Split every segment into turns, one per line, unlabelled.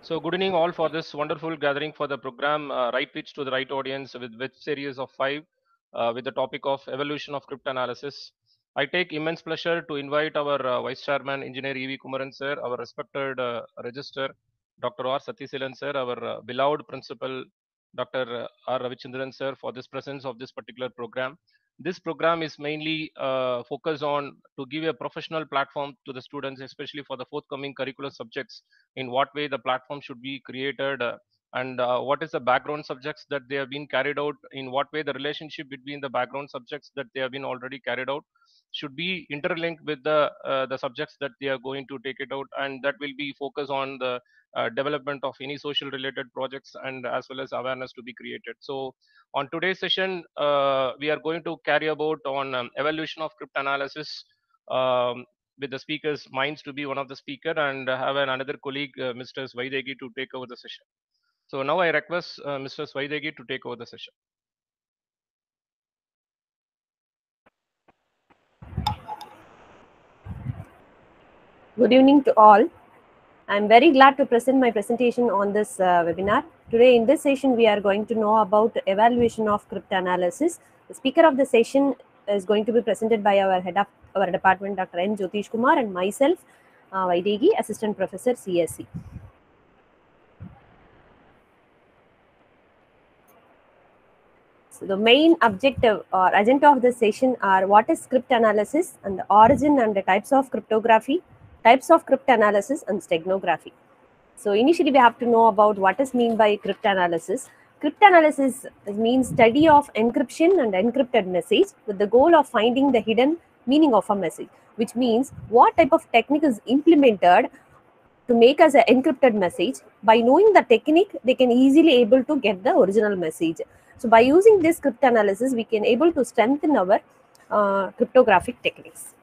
So good evening all for this wonderful gathering for the program Right Pitch to the Right Audience with series of 5 with the topic of evolution of cryptanalysis. I take immense pleasure to invite our Vice Chairman Engineer E.V. Kumaran sir, our respected Register Dr. R. Sathisilan sir, our beloved Principal Dr. R. Ravichandran sir for this presence of this particular program. This program is mainly focused on to give a professional platform to the students, especially for the forthcoming curricular subjects, in what way the platform should be created, and what is the background subjects that they have been carried out, in what way the relationship between the background subjects that they have been already carried out should be interlinked with the subjects that they are going to take it out, and that will be focused on the development of any social related projects and as well as awareness to be created. So on today's session, we are going to carry about on evolution of cryptanalysis, um, with the speaker's minds to be one of the speaker, and have another colleague, Mr. Swaidegi, to take over the session. So now I request Mr. Swaidegi to take over the session.
Good evening to all. I'm very glad to present my presentation on this webinar. Today in this session, we are going to know about the evaluation of cryptanalysis. The speaker of the session is going to be presented by our head of our department, Dr. N. Jyotish Kumar, and myself, Vaidegi, Assistant Professor, CSE. So the main objective or agenda of this session are what is cryptanalysis and the origin and the types of cryptography, types of cryptanalysis and steganography. So initially we have to know about what is meant by cryptanalysis. Cryptanalysis means study of encryption and encrypted message with the goal of finding the hidden meaning of a message, which means what type of technique is implemented to make us an encrypted message. By knowing the technique, they can easily able to get the original message. So by using this cryptanalysis, we can able to strengthen our cryptographic techniques.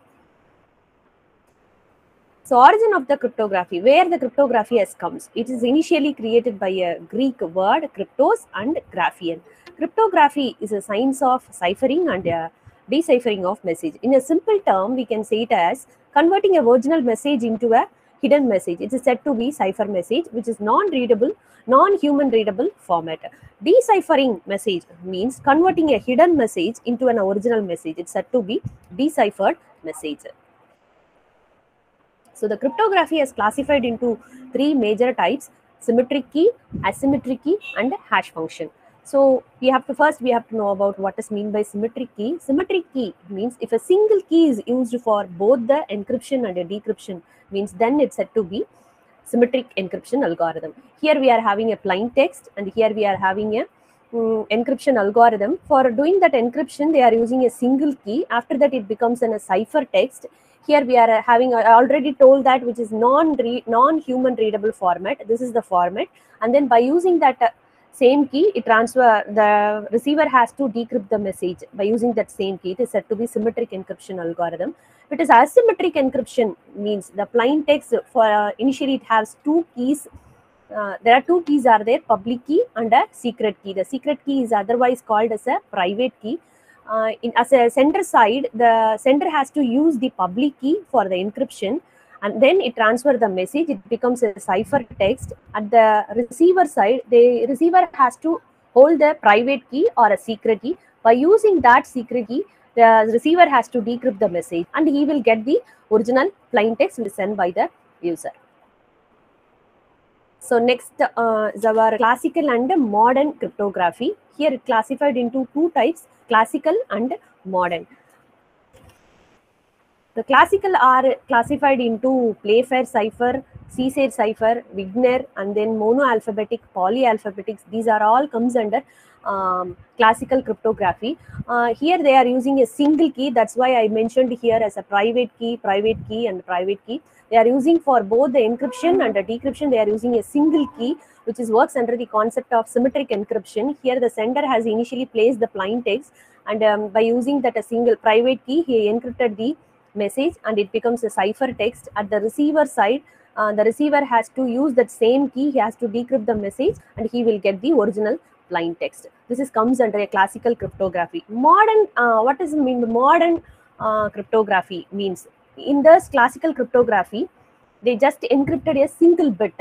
So origin of the cryptography, where the cryptography has comes. It is initially created by a Greek word, cryptos and graphein. Cryptography is a science of ciphering and deciphering of message. In a simple term, we can say it as converting a original message into a hidden message. It is said to be cipher message, which is non-readable, non-human readable format. Deciphering message means converting a hidden message into an original message. It's said to be deciphered message. So the cryptography is classified into 3 major types: symmetric key, asymmetric key, and hash function. So we have to know about what is meant by symmetric key. Symmetric key means if a single key is used for both the encryption and the decryption, means then it's said to be symmetric encryption algorithm. Here we are having a plain text, and here we are having a encryption algorithm. For doing that encryption, they are using a single key. After that, it becomes a cipher text. Here we are having, I already told that, which is non-human readable format. This is the format, and then by using that same key, the receiver has to decrypt the message by using that same key. It is said to be symmetric encryption algorithm. If it is asymmetric encryption, means the plain text for initially it has 2 keys. There are 2 keys are there, public key and a secret key. The secret key is otherwise called as a private key. As a sender side, the sender has to use the public key for the encryption, and then it transfers the message. It becomes a cipher text. At the receiver side, the receiver has to hold the private key or a secret key. By using that secret key, the receiver has to decrypt the message, and he will get the original plain text sent by the user. So next is our classical and modern cryptography. Here it classified into 2 types, classical and modern. The classical are classified into Playfair cipher, Caesar cipher, Wigner, and then monoalphabetic, polyalphabetics. These are all comes under classical cryptography. Here they are using a single key. That's why I mentioned here as a private key, and private key. They are using for both the encryption and the decryption. They are using a single key, which is works under the concept of symmetric encryption. Here the sender has initially placed the plain text, and by using that a single private key, he encrypted the message, and it becomes a cipher text. At the receiver side, the receiver has to use that same key. He has to decrypt the message, and he will get the original plain text. This comes under a classical cryptography. Modern, what does it mean? Modern cryptography means, in this classical cryptography, they just encrypted a single bit.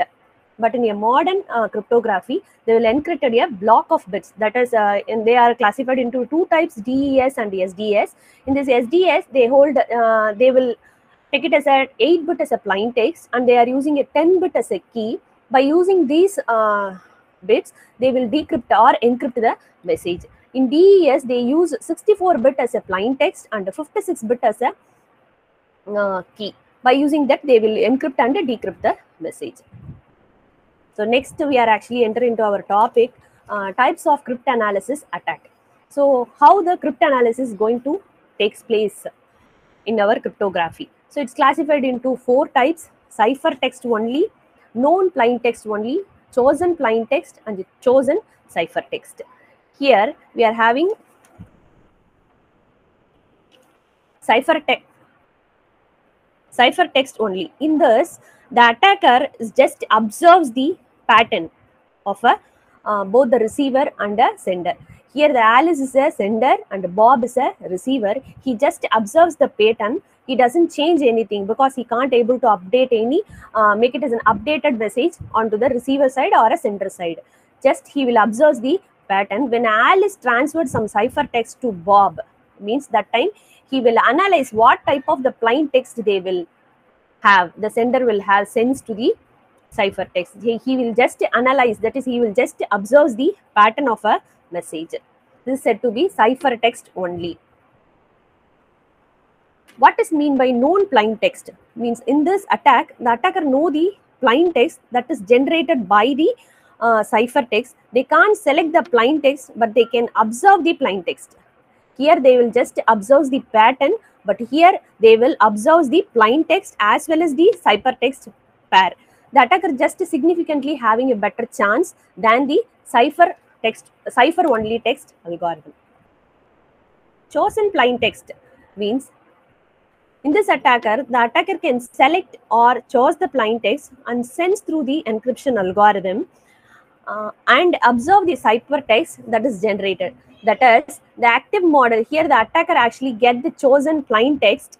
But in a modern cryptography, they will encrypt a block of bits. That is, and they are classified into two types: DES and SDS. In this SDS, they will take it as a 8-bit as a plain text, and they are using a 10-bit as a key. By using these bits, they will decrypt or encrypt the message. In DES, they use 64-bit as a plain text and 56-bit as a key. By using that, they will encrypt and decrypt the message. So next, we are actually entering into our topic, types of cryptanalysis attack. So how the cryptanalysis is going to takes place in our cryptography. So it's classified into 4 types: ciphertext only, known plaintext only, chosen plaintext, and chosen ciphertext. Here we are having ciphertext only. In this, the attacker just observes the pattern of both the receiver and the sender. Here the Alice is a sender and Bob is a receiver. He just observes the pattern. He doesn't change anything because he can't able to update any, make it as an updated message onto the receiver side or a sender side. Just he will observe the pattern. When Alice transferred some ciphertext to Bob, means that time he will analyze what type of the plain text they will have. The sender will have sense to the ciphertext. He will just analyze, that is, he will just observe the pattern of a message. This is said to be ciphertext only. What is mean by known plain text? Means in this attack, the attacker know the plain text that is generated by the ciphertext. They can't select the plain text, but they can observe the plain text. Here they will just observe the pattern, but here they will observe the plain text as well as the ciphertext pair. The attacker just significantly having a better chance than the cipher only text algorithm. Chosen plain text means in this attacker, the attacker can select or choose the plain text and sends through the encryption algorithm and observe the ciphertext that is generated. That is, the active model, here the attacker actually get the chosen plain text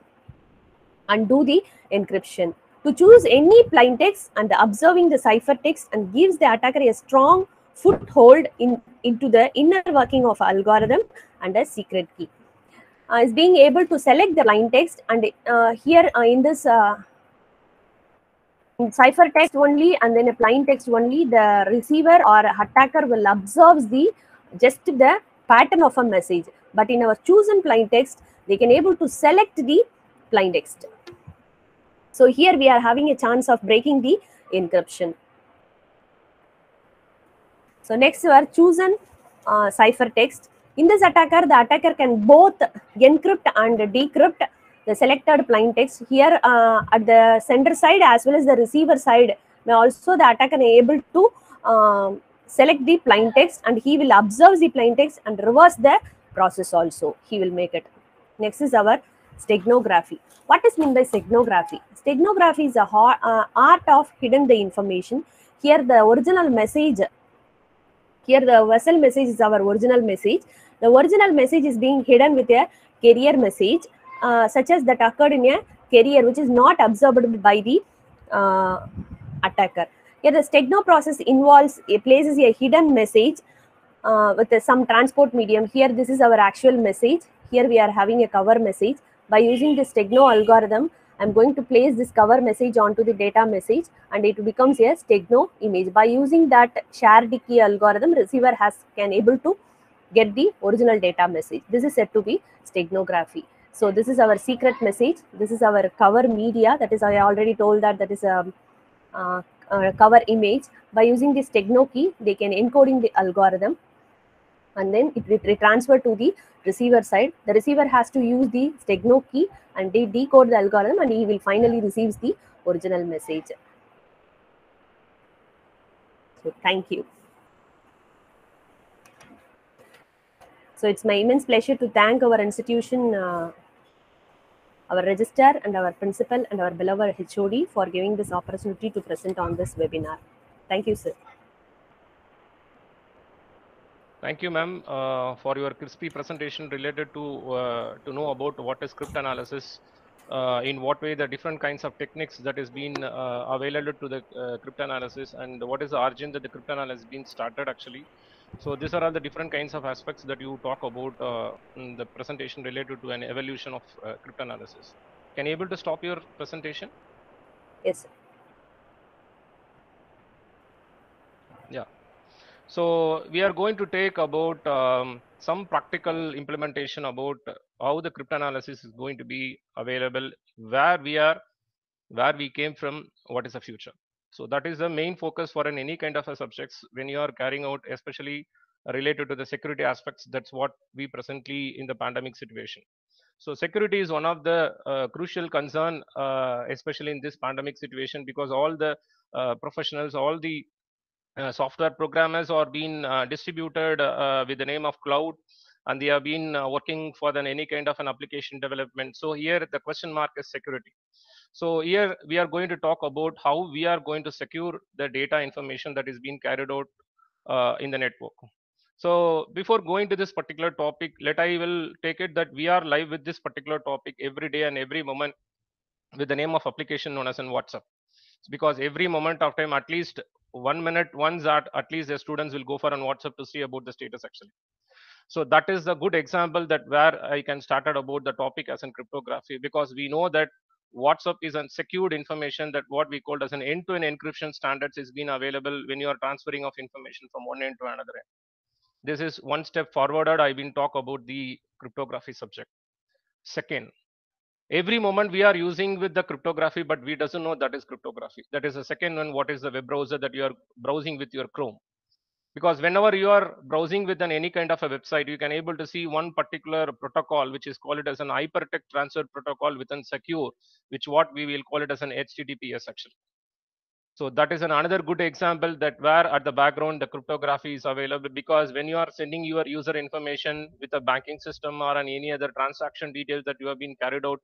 and do the encryption. To choose any plain text and observing the ciphertext and gives the attacker a strong foothold into the inner working of algorithm and a secret key. Is being able to select the plain text, and here in this ciphertext only and then a plain text only, the receiver or attacker will observe just the pattern of a message. But in our chosen plain text, they can able to select the plain text. So here we are having a chance of breaking the encryption. So next we are chosen ciphertext. In this attacker, the attacker can both encrypt and decrypt the selected plain text. Here at the sender side as well as the receiver side, also the attacker is able to select the plain text, and he will observe the plain text and reverse the process also. He will make it. Next is our steganography. What is meant by steganography? Steganography is a art of hidden the information. Here the original message, here the vessel message is our original message. The original message is being hidden with a carrier message, such as that occurred in a carrier which is not observed by the attacker. Here the stegno process places a hidden message with some transport medium. Here this is our actual message. Here we are having a cover message. By using the stegno algorithm, I am going to place this cover message onto the data message and it becomes a stegno image. By using that shared key algorithm, receiver can able to get the original data message. This is said to be steganography. So this is our secret message. This is our cover media. That is, I already told that is a cover image. By using the stegno key, they can encoding the algorithm and then it will transfer to the receiver side. The receiver has to use the stegno key and they decode the algorithm, and he will finally receives the original message. So thank you. So it's my immense pleasure to thank our institution, our registrar and our principal and our beloved HOD for giving this opportunity to present on this webinar. Thank you, sir.
Thank you, ma'am, for your crispy presentation related to know about what is cryptanalysis. in what way the different kinds of techniques that is being available to the cryptanalysis, and what is the origin that the cryptanalysis has been started actually. So these are all the different kinds of aspects that you talk about in the presentation related to an evolution of cryptanalysis. Can you able to stop your presentation?
Yes, sir.
Yeah. So we are going to take about some practical implementation about how the cryptanalysis is going to be available, where we are, where we came from, what is the future. So that is the main focus for any kind of a subjects when you are carrying out, especially related to the security aspects. That's what we presently in the pandemic situation. So security is one of the crucial concern, especially in this pandemic situation, because all the professionals, all the software programmers are being distributed with the name of cloud, and they have been working for any kind of an application development. So here the question mark is security. So here we are going to talk about how we are going to secure the data information that is being carried out in the network. So before going to this particular topic, let I will take it that we are live with this particular topic every day and every moment with the name of application known as in WhatsApp. Because every moment of time, at least 1 minute, once at least the students will go for on WhatsApp to see about the status actually. So that is a good example that where I can started about the topic as in cryptography, because we know that WhatsApp is a secured information that what we called as an end-to-end encryption standards is being available when you are transferring of information from one end to another end. This is one step forwarded. I've been talk about the cryptography subject. Second, every moment we are using with the cryptography, but we doesn't know that is cryptography. That is the second one. What is the web browser that you are browsing with your Chrome? Because whenever you are browsing with any kind of a website, you can able to see one particular protocol which is called it as an hypertext transfer protocol within secure, which what we will call it as an HTTPS actually. So that is another good example that where at the background the cryptography is available, because when you are sending your user information with a banking system or any other transaction details that you have been carried out,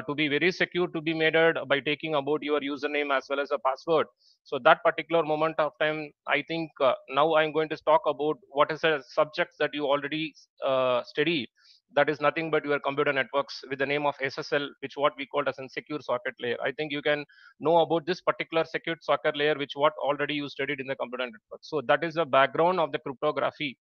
to be very secure to be made by taking about your username as well as a password. So that particular moment of time, I think now I'm going to talk about what is the subjects that you already studied. That is nothing but your computer networks with the name of SSL, which what we call as a secure socket layer. I think you can know about this particular secure socket layer, which what already you studied in the computer network. So that is the background of the cryptography.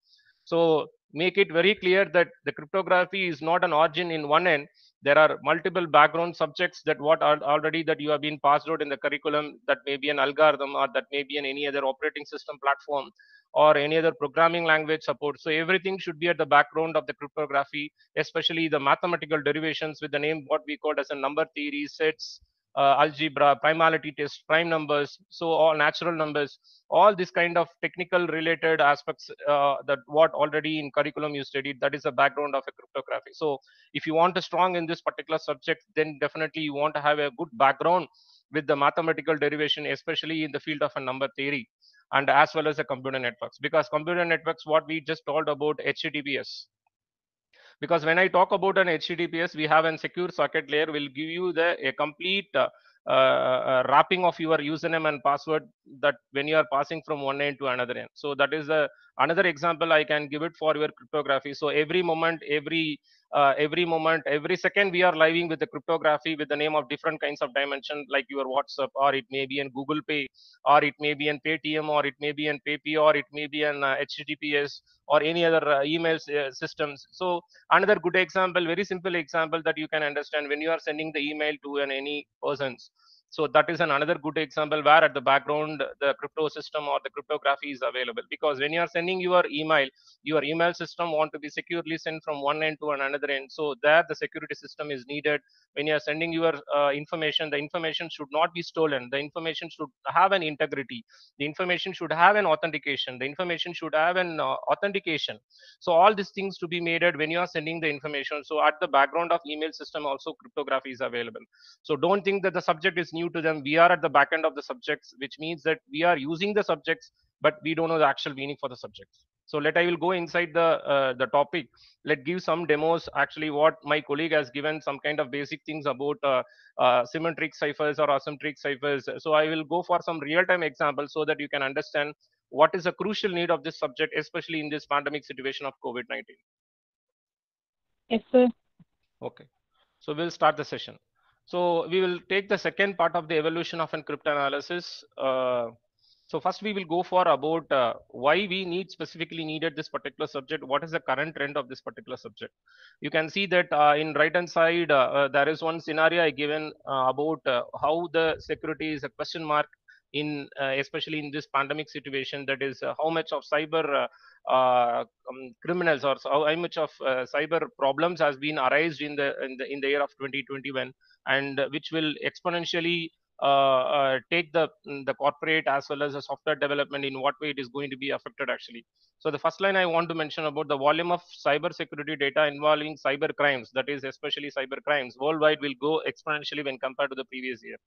So make it very clear that the cryptography is not an origin in one end. There are multiple background subjects that what are already that you have been passed out in the curriculum, that may be an algorithm or that may be in any other operating system platform or any other programming language support. So everything should be at the background of the cryptography, especially the mathematical derivations with the name what we call as a number theory, sets, algebra, primality test, prime numbers, so all natural numbers, all this kind of technical related aspects that what already in curriculum you studied, that is the background of a cryptography. So if you want to strong in this particular subject, then definitely you want to have a good background with the mathematical derivation, especially in the field of a number theory and as well as the computer networks, because computer networks what we just told about HTTPS. Because when I talk about an HTTPS, we have a secure socket layer will give you a complete wrapping of your username and password, that when you are passing from one end to another end. So that is another example I can give it for your cryptography. So every moment, every moment, every second, we are living with the cryptography with the name of different kinds of dimension, like your WhatsApp, or it may be in Google Pay, or it may be in Paytm, or it may be in PayPay, or it may be in HTTPS, or any other email systems. So another good example, very simple example that you can understand, when you are sending the email to any persons. So that is another good example where at the background the crypto system or the cryptography is available, because when you are sending your email system want to be securely sent from one end to another end. So there the security system is needed. When you are sending your information, the information should not be stolen, the information should have an integrity, the information should have an authentication, the information should have an authentication. So all these things to be made when you are sending the information. So at the background of email system also cryptography is available. So don't think that the subject is new to them. We are at the back end of the subjects, which means that we are using the subjects, but we don't know the actual meaning for the subjects. So I will go inside the topic. Let give some demos. Actually, what my colleague has given some kind of basic things about symmetric ciphers or asymmetric ciphers. So I will go for some real-time examples so that you can understand what is a crucial need of this subject, especially in this pandemic situation of COVID-19.
Yes, sir.
Okay. So we'll start the session. So we will take the second part of the evolution of cryptanalysis. So first we will go for about why we specifically needed this particular subject. What is the current trend of this particular subject? You can see that in right hand side there is one scenario I given about how the security is a question mark in especially in this pandemic situation. That is how much of cyber criminals or how much of cyber problems has been arised in the year of 2021, and which will exponentially take the corporate as well as the software development, in what way it is going to be affected actually. So the first line I want to mention about the volume of cyber security data involving cyber crimes, that is especially cyber crimes worldwide, will go exponentially when compared to the previous year.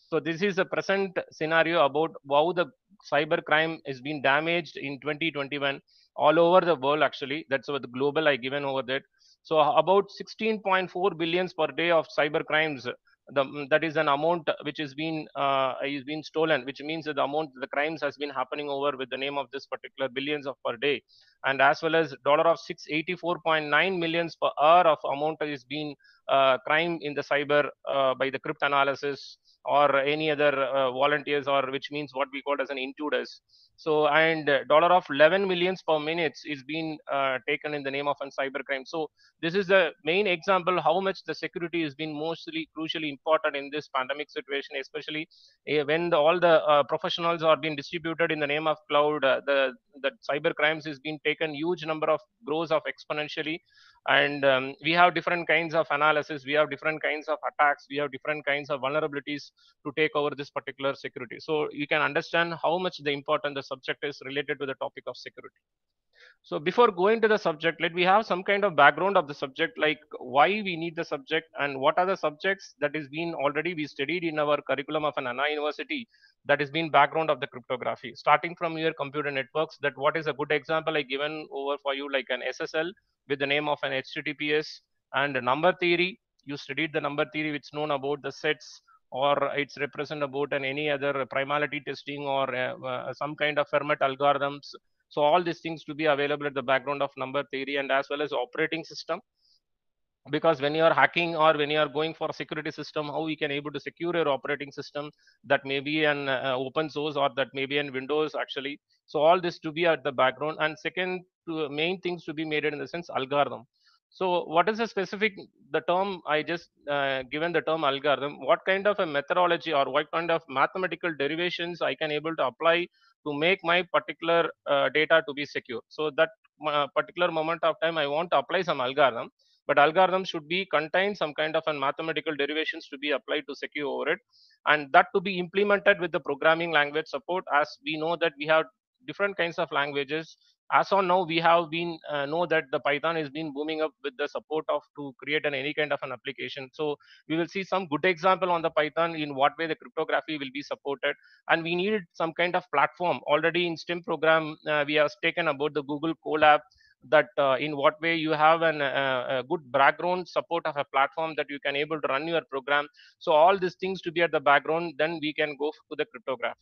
So this is a present scenario about how the cyber crime is being damaged in 2021 all over the world actually. That's what the global I given over that. So about 16.4 billions per day of cyber crimes. That is an amount which is being stolen, which means that the amount the crimes has been happening over with the name of this particular billions of per day, and as well as dollar of 684.9 millions per hour of amount is being crime in the cyber by the cryptanalysis or any other volunteers, or which means what we call as an intruders. So and dollar of 11 millions per minute is being taken in the name of a cyber crime. So this is the main example how much the security has been mostly crucially important in this pandemic situation, especially when all the professionals are being distributed in the name of cloud. The cyber crimes is being taken huge number of grows of exponentially, and we have different kinds of analysis, we have different kinds of attacks, we have different kinds of vulnerabilities to take over this particular security. So you can understand how much the important the subject is related to the topic of security. So before going to the subject, let we have some kind of background of the subject, like why we need the subject and what are the subjects that is been already we studied in our curriculum of an Anna University, that is been background of the cryptography. Starting from your computer networks, that what is a good example I given over for you, like an SSL with the name of an HTTPS, and number theory. You studied the number theory, which known about the sets, or it's represent about an any other primality testing, or some kind of Fermat algorithms. So all these things to be available at the background of number theory, and as well as operating system, because when you are hacking or when you are going for a security system, how we can able to secure your operating system, that may be an open source or that may be in Windows actually. So all this to be at the background. And second main things to be made in the sense algorithm. So what is the specific the term I just given the term algorithm, what kind of a methodology or what kind of mathematical derivations I can able to apply to make my particular data to be secure. So that particular moment of time I want to apply some algorithm, but algorithm should be contain some kind of a mathematical derivations to be applied to secure over it, and that to be implemented with the programming language support. As we know that we have different kinds of languages. As on now we have been know that the Python has been booming up with the support of to create any kind of an application. So we will see some good example on the Python in what way the cryptography will be supported. And we needed some kind of platform. Already in STEM program we have taken about the Google Colab, that in what way you have a good background support of a platform that you can able to run your program. So all these things to be at the background, then we can go to the cryptography.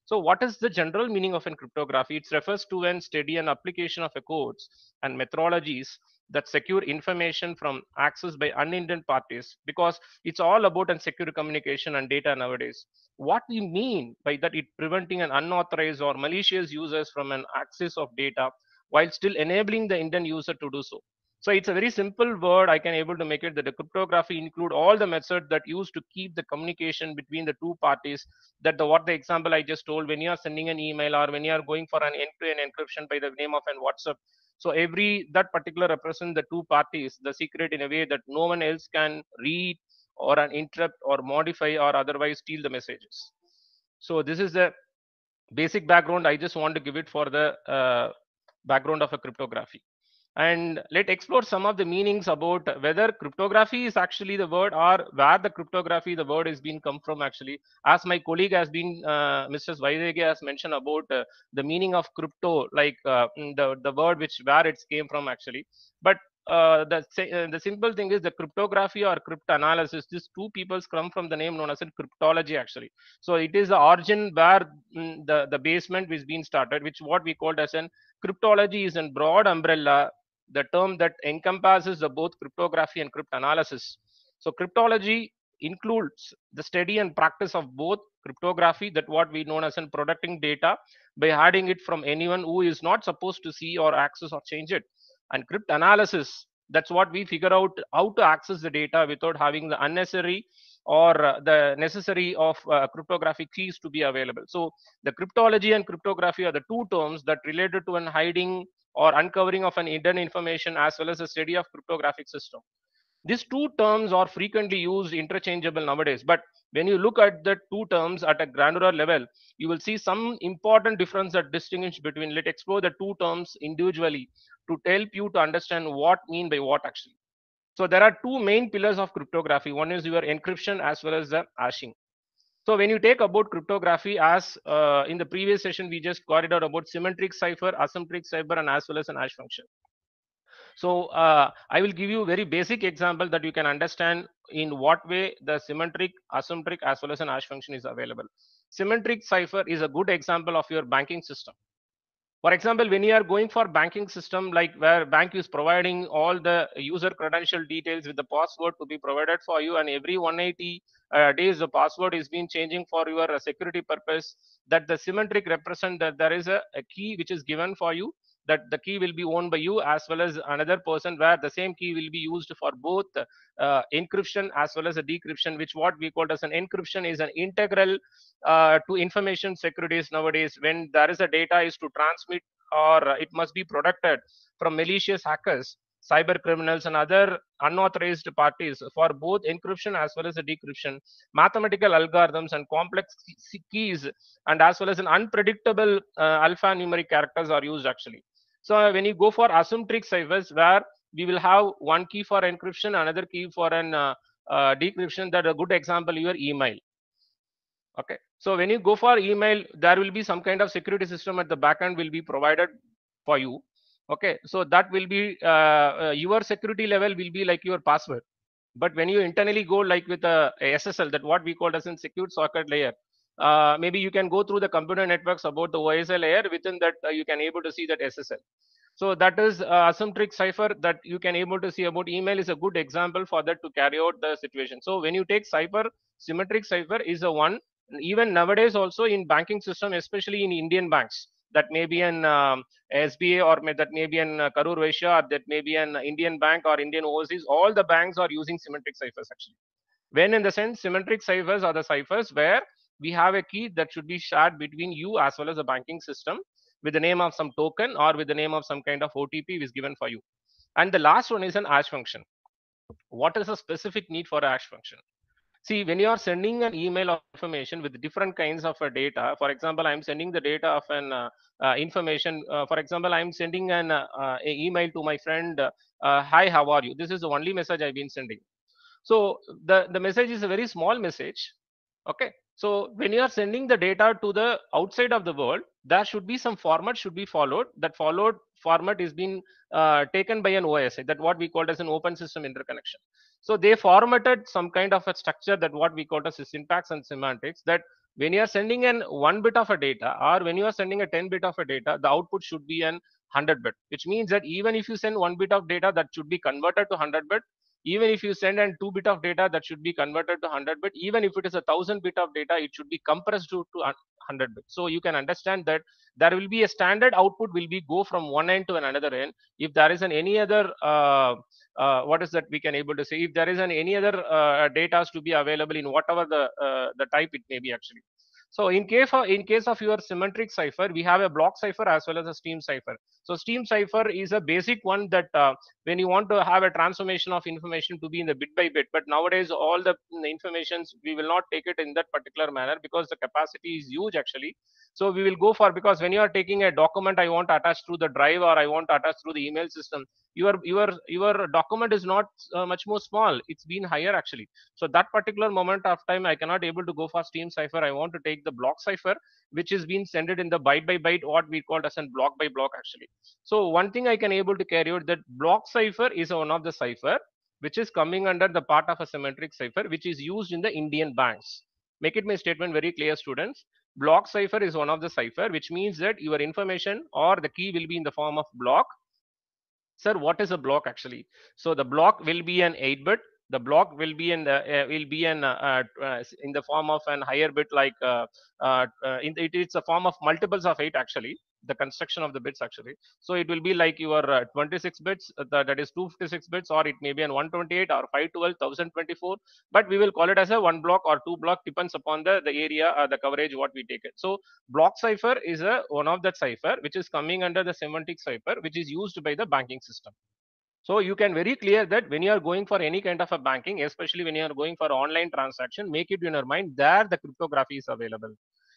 So what is the general meaning of cryptography? It refers to an study and application of a codes and methodologies that secure information from access by unintended parties, because it's all about secure communication and data nowadays. What we mean by that, it preventing an unauthorized or malicious users from an access of data while still enabling the Indian user to do so. So it's a very simple word. I can able to make it that the cryptography include all the methods that used to keep the communication between the two parties. That the what the example I just told, when you are sending an email or when you are going for an end-to-end encryption by the name of an WhatsApp. So every that particular represent the two parties, the secret in a way that no one else can read or an interrupt or modify or otherwise steal the messages. So this is the basic background I just want to give it for the background of a cryptography. And let's explore some of the meanings about whether cryptography is actually the word, or where the cryptography the word is being come from actually. As my colleague has been Mr. Vaidege has mentioned about the meaning of crypto, like the word which where it came from actually. But the simple thing is the cryptography or cryptanalysis, these two peoples come from the name known as cryptology actually. So it is the origin where the basement is being started, which what we called as an cryptology is a broad umbrella, the term that encompasses the both cryptography and cryptanalysis. So cryptology includes the study and practice of both cryptography, that what we know as in protecting data by hiding it from anyone who is not supposed to see or access or change it, and cryptanalysis, that's what we figure out how to access the data without having the unnecessary or the necessary of cryptographic keys to be available. So the cryptology and cryptography are the two terms that related to an hiding or uncovering of an hidden information as well as the study of cryptographic system. These two terms are frequently used interchangeable nowadays, but when you look at the two terms at a granular level, you will see some important difference that distinguish between. Let's explore the two terms individually to help you to understand what mean by what actually. So there are two main pillars of cryptography. One is your encryption as well as the hashing. So when you take about cryptography, as in the previous session, we just got it out about symmetric cipher, asymmetric cipher, and as well as an hash function. So I will give you a very basic example that you can understand in what way the symmetric, asymmetric, as well as an hash function is available. Symmetric cipher is a good example of your banking system. For example, when you are going for banking system, like where bank is providing all the user credential details with the password to be provided for you, and every 180 days the password is being changing for your security purpose, that the symmetric represent that there is a key which is given for you, that the key will be owned by you as well as another person, where the same key will be used for both encryption as well as a decryption, which what we call as an encryption is an integral to information securities nowadays. When there is a data is to transmit or it must be protected from malicious hackers, cyber criminals, and other unauthorized parties, for both encryption as well as the decryption, mathematical algorithms and complex keys, and as well as an unpredictable alphanumeric characters are used actually. So when you go for asymmetric ciphers, where we will have one key for encryption, another key for an decryption, that a good example your email. Okay, so when you go for email, there will be some kind of security system at the back end will be provided for you. Okay, so that will be your security level will be like your password. But when you internally go like with a SSL, that what we call as in secure socket layer, maybe you can go through the computer networks about the OSI layer. Within that, you can able to see that SSL. So that is asymmetric cipher that you can able to see about email is a good example for that to carry out the situation. So when you take cipher, symmetric cipher is a one. Even nowadays also in banking system, especially in Indian banks, that may be an SBA or that may be an Karur Vysya, or that may be an Indian bank or Indian overseas, all the banks are using symmetric ciphers actually. When in the sense symmetric ciphers are the ciphers where we have a key that should be shared between you as well as the banking system with the name of some token or with the name of some kind of OTP is given for you. And the last one is an hash function. What is a specific need for a hash function? See, when you are sending an email of information with different kinds of data, for example, I'm sending the data of an information. For example, I'm sending an email to my friend, hi, how are you? This is the only message I've been sending. So the message is a very small message. Okay, so when you are sending the data to the outside of the world, there should be some format should be followed. That followed format is being taken by an OSI, that what we call as an open system interconnection. So they formatted some kind of a structure that what we call as a syntax and semantics, that when you are sending an 1 bit of a data or when you are sending a 10 bit of a data, the output should be an 100 bit, which means that even if you send 1 bit of data, that should be converted to 100 bit. Even if you send an 2 bit of data, that should be converted to 100 bit. Even if it is 1,000 bit of data, it should be compressed to 100 bit. So you can understand that there will be a standard output will be go from one end to another end. If there is an any other what is that we can able to say, if there is an any other data to be available in whatever the type it may be actually. So in case of your symmetric cipher, we have a block cipher as well as a stream cipher. So stream cipher is a basic one that when you want to have a transformation of information to be in the bit by bit, but nowadays all the informations we will not take it in that particular manner because the capacity is huge actually. So we will go for, because when you are taking a document, I want to attach through the drive or I want to attach through the email system, your document is not much more small, it's been higher actually. So that particular moment of time I cannot able to go for stream cipher. I want to take the block cipher, which is being sent in the byte by byte, what we call as a block by block actually. So one thing I can able to carry out, that block cipher is one of the cipher which is coming under the part of a symmetric cipher, which is used in the Indian banks. Make it my statement very clear, students. Block cipher is one of the cipher, which means that your information or the key will be in the form of block. Sir, what is a block actually? So the block will be an 8 bit, The block will be in the in the form of an higher bit, like it's a form of multiples of 8 actually, the construction of the bits actually. So it will be like your 26 bits, that is 256 bits, or it may be an 128 or 512 1024, but we will call it as a one block or two block, depends upon the area, the coverage what we take it. So block cipher is a one of that cipher which is coming under the semantic cipher, which is used by the banking system. So you can very clear that when you are going for any kind of a banking, especially when you are going for online transaction, make it in your mind there the cryptography is available.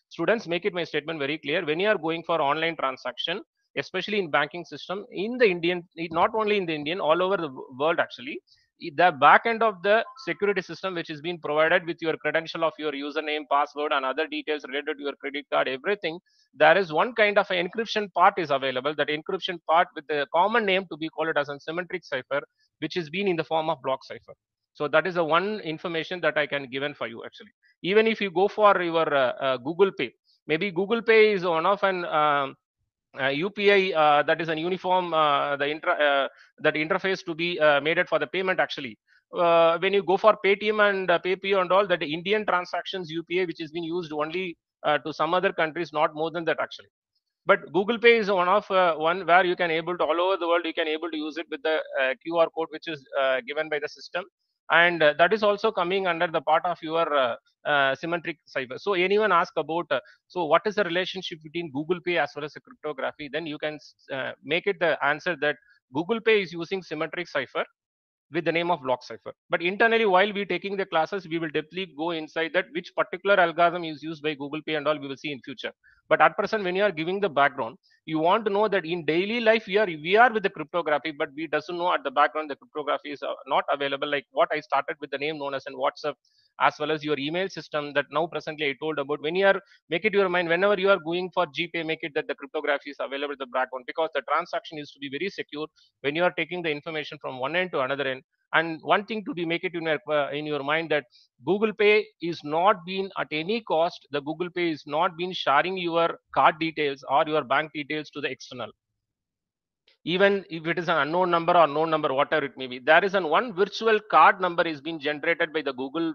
Students, make it my statement very clear. When you are going for online transaction, especially in banking system, in the Indian, not only in the Indian, all over the world actually, the back end of the security system, which is being provided with your credential of your username, password, and other details related to your credit card, everything, there is one kind of an encryption part is available. That encryption part with the common name to be called as a symmetric cipher, which is been in the form of block cipher. So that is the one information that I can given for you actually. Even if you go for your Google Pay, maybe Google Pay is one of an UPI, that is an uniform that interface to be made it for the payment actually. When you go for Paytm and PayPay and all that, Indian transactions UPI which is being used only to some other countries, not more than that actually. But Google Pay is one of one where you can able to all over the world you can able to use it with the QR code which is given by the system, and that is also coming under the part of your symmetric cipher. So anyone ask about so what is the relationship between Google Pay as well as the cryptography, then you can make it the answer that Google Pay is using symmetric cipher with the name of block cipher. But internally, while we taking the classes, we will definitely go inside that which particular algorithm is used by Google Pay and all we will see in future. But at present, when you are giving the background, you want to know that in daily life we are with the cryptography, but we doesn't know at the background the cryptography is not available. Like what I started with the name known as in WhatsApp, as well as your email system that now presently I told about. When you are make it your mind whenever you are going for GPay, make it that the cryptography is available at the background, because the transaction is to be very secure when you are taking the information from one end to another end. And one thing to be make it in your mind that Google Pay is not being at any cost. The Google Pay is not being sharing your card details or your bank details to the external. Even if it is an unknown number or known number, whatever it may be, there is an one virtual card number is being generated by the Google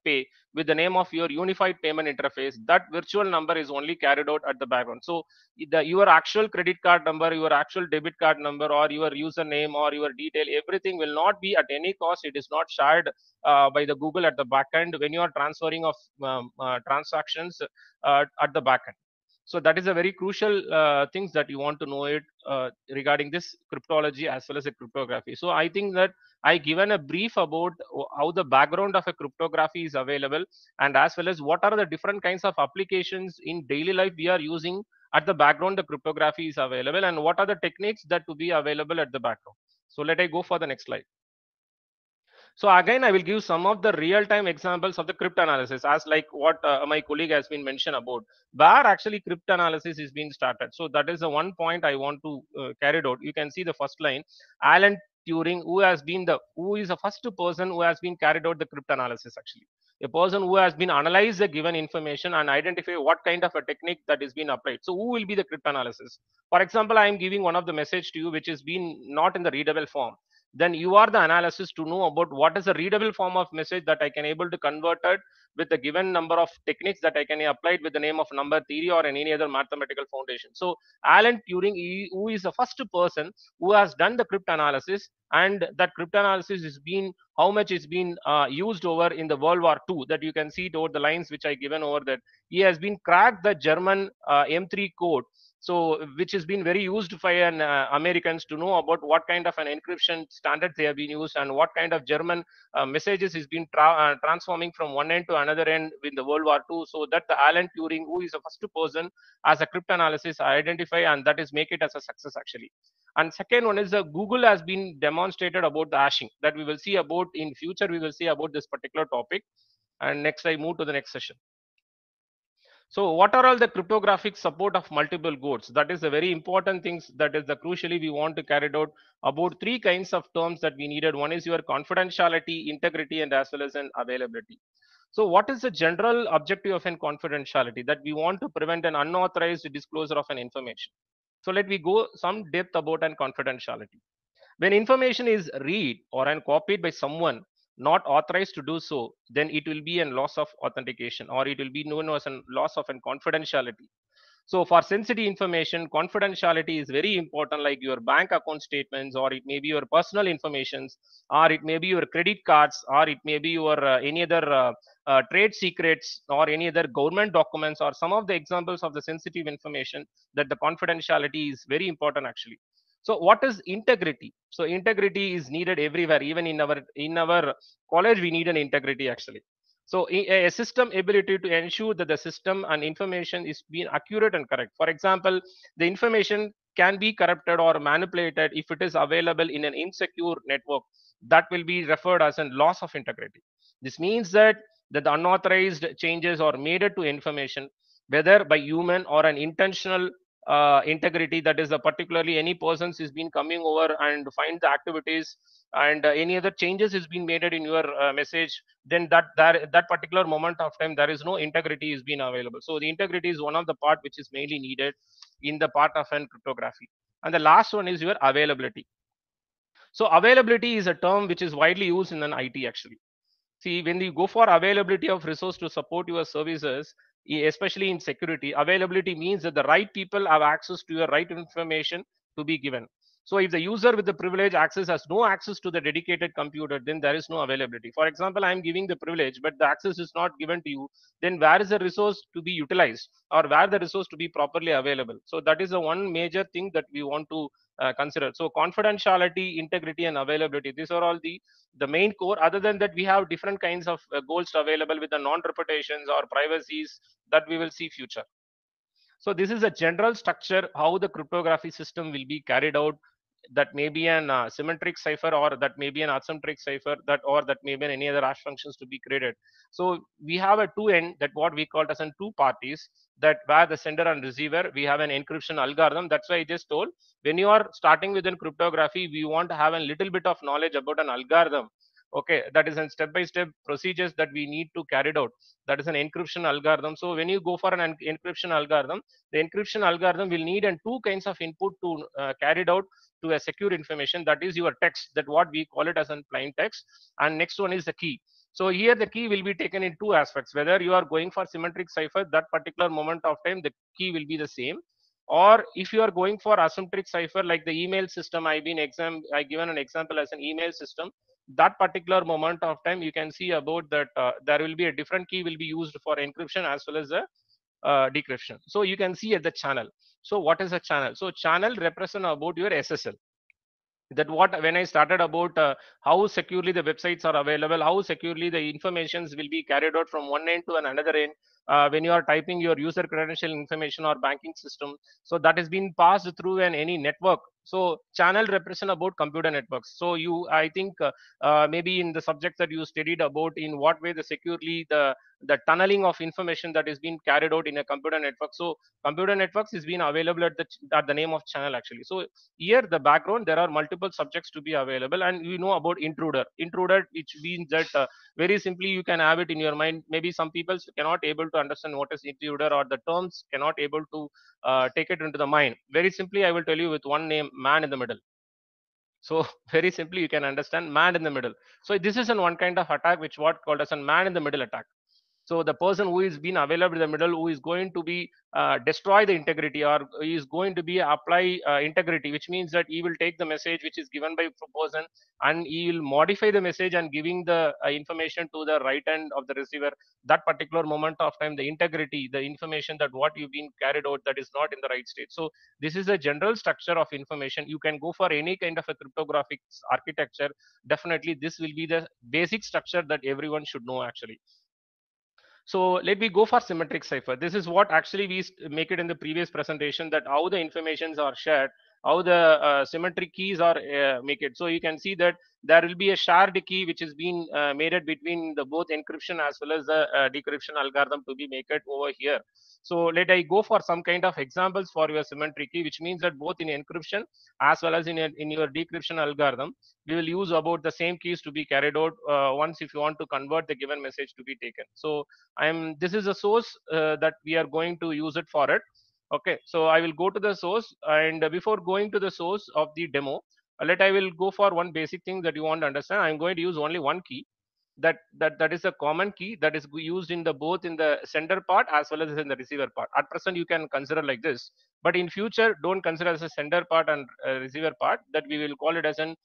Pay with the name of your unified payment interface. That virtual number is only carried out at the background. So your actual credit card number, your actual debit card number, or your username or your detail, everything will not be at any cost. It is not shared by the Google at the back end when you are transferring of transactions at the back end. So that is a very crucial things that you want to know it regarding this cryptology as well as a cryptography. So I think that I given a brief about how the background of a cryptography is available, and as well as what are the different kinds of applications in daily life we are using at the background the cryptography is available, and what are the techniques that to be available at the background. So let I go for the next slide. So again, I will give some of the real-time examples of the cryptanalysis, as like what my colleague has been mentioned about, where actually cryptanalysis is being started. So that is the one point I want to carry out. You can see the first line, Alan Turing, who is the first person who has been carried out the cryptanalysis actually. A person who has been analyzed the given information and identify what kind of a technique that is being applied. So who will be the cryptanalysis? For example, I am giving one of the message to you which is being not in the readable form, then you are the analysis to know about what is a readable form of message that I can able to convert it with the given number of techniques that I can apply with the name of number theory or any other mathematical foundation. So Alan Turing, who is the first person who has done the cryptanalysis, and that cryptanalysis is been how much is been used over in the World War II, that you can see it over the lines which I given over that. He has been cracked the German M3 code, so which has been very used by an Americans to know about what kind of an encryption standard they have been used, and what kind of German messages is been transforming from one end to another end in the World War II. So that the Alan Turing, who is the first person as a cryptanalysis identify, and that is make it as a success actually. And second one is Google has been demonstrated about the hashing, that we will see about in future. We will see about this particular topic. And next I move to the next session. So what are all the cryptographic support of multiple codes? That is the very important things, that is the crucially we want to carry out about three kinds of terms that we needed. One is your confidentiality, integrity, and as well as an availability. So what is the general objective of an confidentiality? That we want to prevent an unauthorized disclosure of an information. So let me go some depth about an confidentiality. When information is read or and copied by someone not authorized to do so, then it will be a loss of authentication, or it will be known as a loss of an confidentiality. So for sensitive information, confidentiality is very important, like your bank account statements, or it may be your personal informations, or it may be your credit cards, or it may be your any other trade secrets, or any other government documents, or some of the examples of the sensitive information, that the confidentiality is very important actually. So what is integrity? So integrity is needed everywhere, even in our college we need an integrity actually. So a system ability to ensure that the system and information is being accurate and correct. For example, the information can be corrupted or manipulated if it is available in an insecure network. That will be referred as a loss of integrity. This means that the unauthorized changes are made to information, whether by human or an intentional integrity, that is particularly any persons is been coming over and find the activities, and any other changes is being made in your message, then that particular moment of time there is no integrity is being available. So the integrity is one of the part which is mainly needed in the part of an cryptography. And the last one is your availability. So availability is a term which is widely used in an IT actually. See, when you go for availability of resource to support your services, especially in security, availability means that the right people have access to your right information to be given. So if the user with the privilege access has no access to the dedicated computer, then there is no availability. For example, I'm giving the privilege, but the access is not given to you, then where is the resource to be utilized, or where the resource to be properly available? So that is the one major thing that we want to consider. So confidentiality, integrity, and availability, these are all the main core. Other than that, we have different kinds of goals available with the non-reputations or privacies that we will see future. So this is a general structure how the cryptography system will be carried out. That may be an symmetric cipher, or that may be an asymmetric cipher, that or that may be any other hash functions to be created. So we have a two end, that what we call as in two parties, that where the sender and receiver, we have an encryption algorithm. That's why I just told, when you are starting within cryptography, we want to have a little bit of knowledge about an algorithm. Okay, that is a step by step procedures that we need to carry out. That is an encryption algorithm. So when you go for an encryption algorithm, the encryption algorithm will need and two kinds of input to carried out to a secure information, that is your text, that what we call it as a plain text, and next one is the key. So here the key will be taken in two aspects, whether you are going for symmetric cipher, that particular moment of time the key will be the same, or if you are going for asymmetric cipher, like the email system, I given an example as an email system, that particular moment of time you can see about that there will be a different key will be used for encryption as well as the decryption. So you can see at the channel. So what is a channel? So channel represent about your SSL. That what when I started about how securely the websites are available, how securely the informations will be carried out from one end to another end, when you are typing your user credential information or banking system, so that has been passed through any network. So channel represent about computer networks. So you, I think maybe in the subject that you studied about, in what way the securely the tunneling of information that is being carried out in a computer network. So computer networks is being available at the name of channel actually. So here the background, there are multiple subjects to be available, and you know about intruder, which means that very simply you can have it in your mind. Maybe some people cannot able to understand what is intruder, or the terms cannot able to take it into the mind. Very simply I will tell you with one name: man in the middle. So very simply you can understand man in the middle. So this is an one kind of attack which what called as a man in the middle attack. So the person who is being available in the middle, who is going to be destroy the integrity, or is going to be apply integrity, which means that he will take the message which is given by a person, and he will modify the message and giving the information to the right end of the receiver. That particular moment of time, the integrity, the information that what you've been carried out, that is not in the right state. So this is a general structure of information. You can go for any kind of a cryptographic architecture. Definitely this will be the basic structure that everyone should know actually. So let me go for symmetric cipher. This is what actually we make it in the previous presentation, that how the informations are shared, how the symmetric keys are make it. So you can see that there will be a shared key which is being made it between the both encryption as well as the decryption algorithm to be made it over here. So let I go for some kind of examples for your symmetric key, which means that both in encryption as well as in your decryption algorithm, we will use about the same keys to be carried out once if you want to convert the given message to be taken. So this is a source that we are going to use it for it. Okay, so I will go to the source, and before going to the source of the demo, I will go for one basic thing that you want to understand. I'm going to use only one key. that is a common key that is used in the both in the sender part as well as in the receiver part. At present you can consider like this, but in future don't consider as a sender part and receiver part, that we will call it as an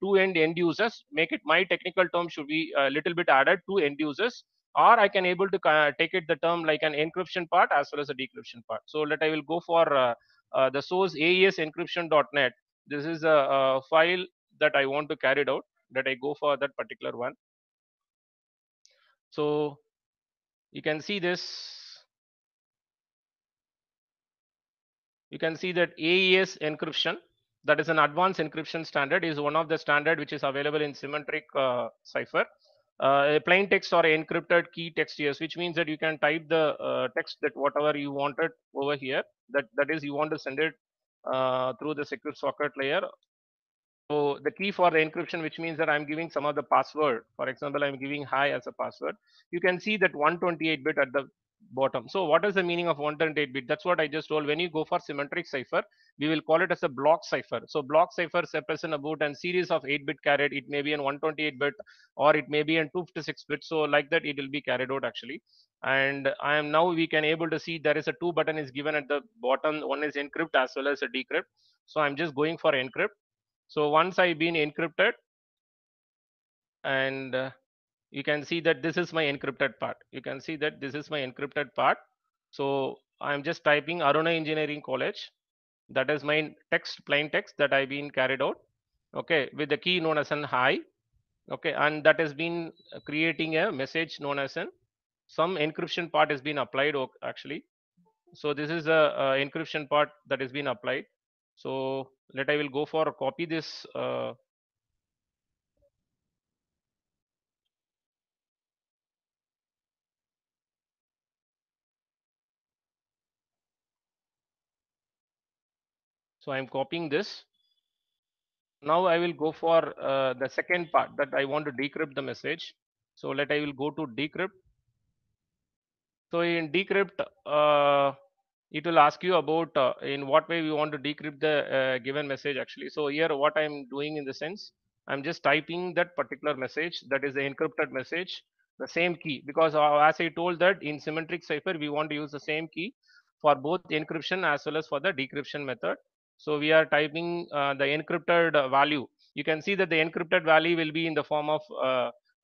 two end users. Make it, my technical term should be a little bit added to end users, or I can able to take it the term like an encryption part as well as a decryption part. So let I will go for the source AES encryption.net. This is a file that I want to carry it out, that I go for that particular one. So you can see this, you can see that AES encryption, that is an advanced encryption standard, is one of the standard which is available in symmetric cipher. A plain text or encrypted key text, yes, which means that you can type the text that whatever you wanted over here, that is you want to send it through the secure socket layer. So the key for the encryption, which means that I'm giving some of the password. For example, I'm giving hi as a password. You can see that 128 bit at the bottom. So what is the meaning of 128 bit? That's what I just told. When you go for symmetric cipher, we will call it as a block cipher. So block cipher represent about a series of 8-bit carried. It may be in 128 bit or it may be in 256 bit. So like that, it will be carried out actually. And I am now we can able to see there is a 2 button is given at the bottom. One is encrypt as well as a decrypt. So I'm just going for encrypt. So once I've been encrypted, and you can see that this is my encrypted part. You can see that this is my encrypted part. So I'm just typing Aruna Engineering College. That is my text, plain text that I've been carried out. Okay, with the key known as an hi. Okay, and that has been creating a message known as an some encryption part has been applied actually. So this is a encryption part that has been applied. So let I will go for copy this. So I'm copying this. Now I will go for the second part, that I want to decrypt the message. So let I will go to decrypt. So in decrypt, it will ask you about in what way we want to decrypt the given message actually. So here what I'm doing in the sense, I'm just typing that particular message, that is the encrypted message, the same key, because as I told that in symmetric cipher we want to use the same key for both encryption as well as for the decryption method. So we are typing the encrypted value. You can see that the encrypted value will be in the form of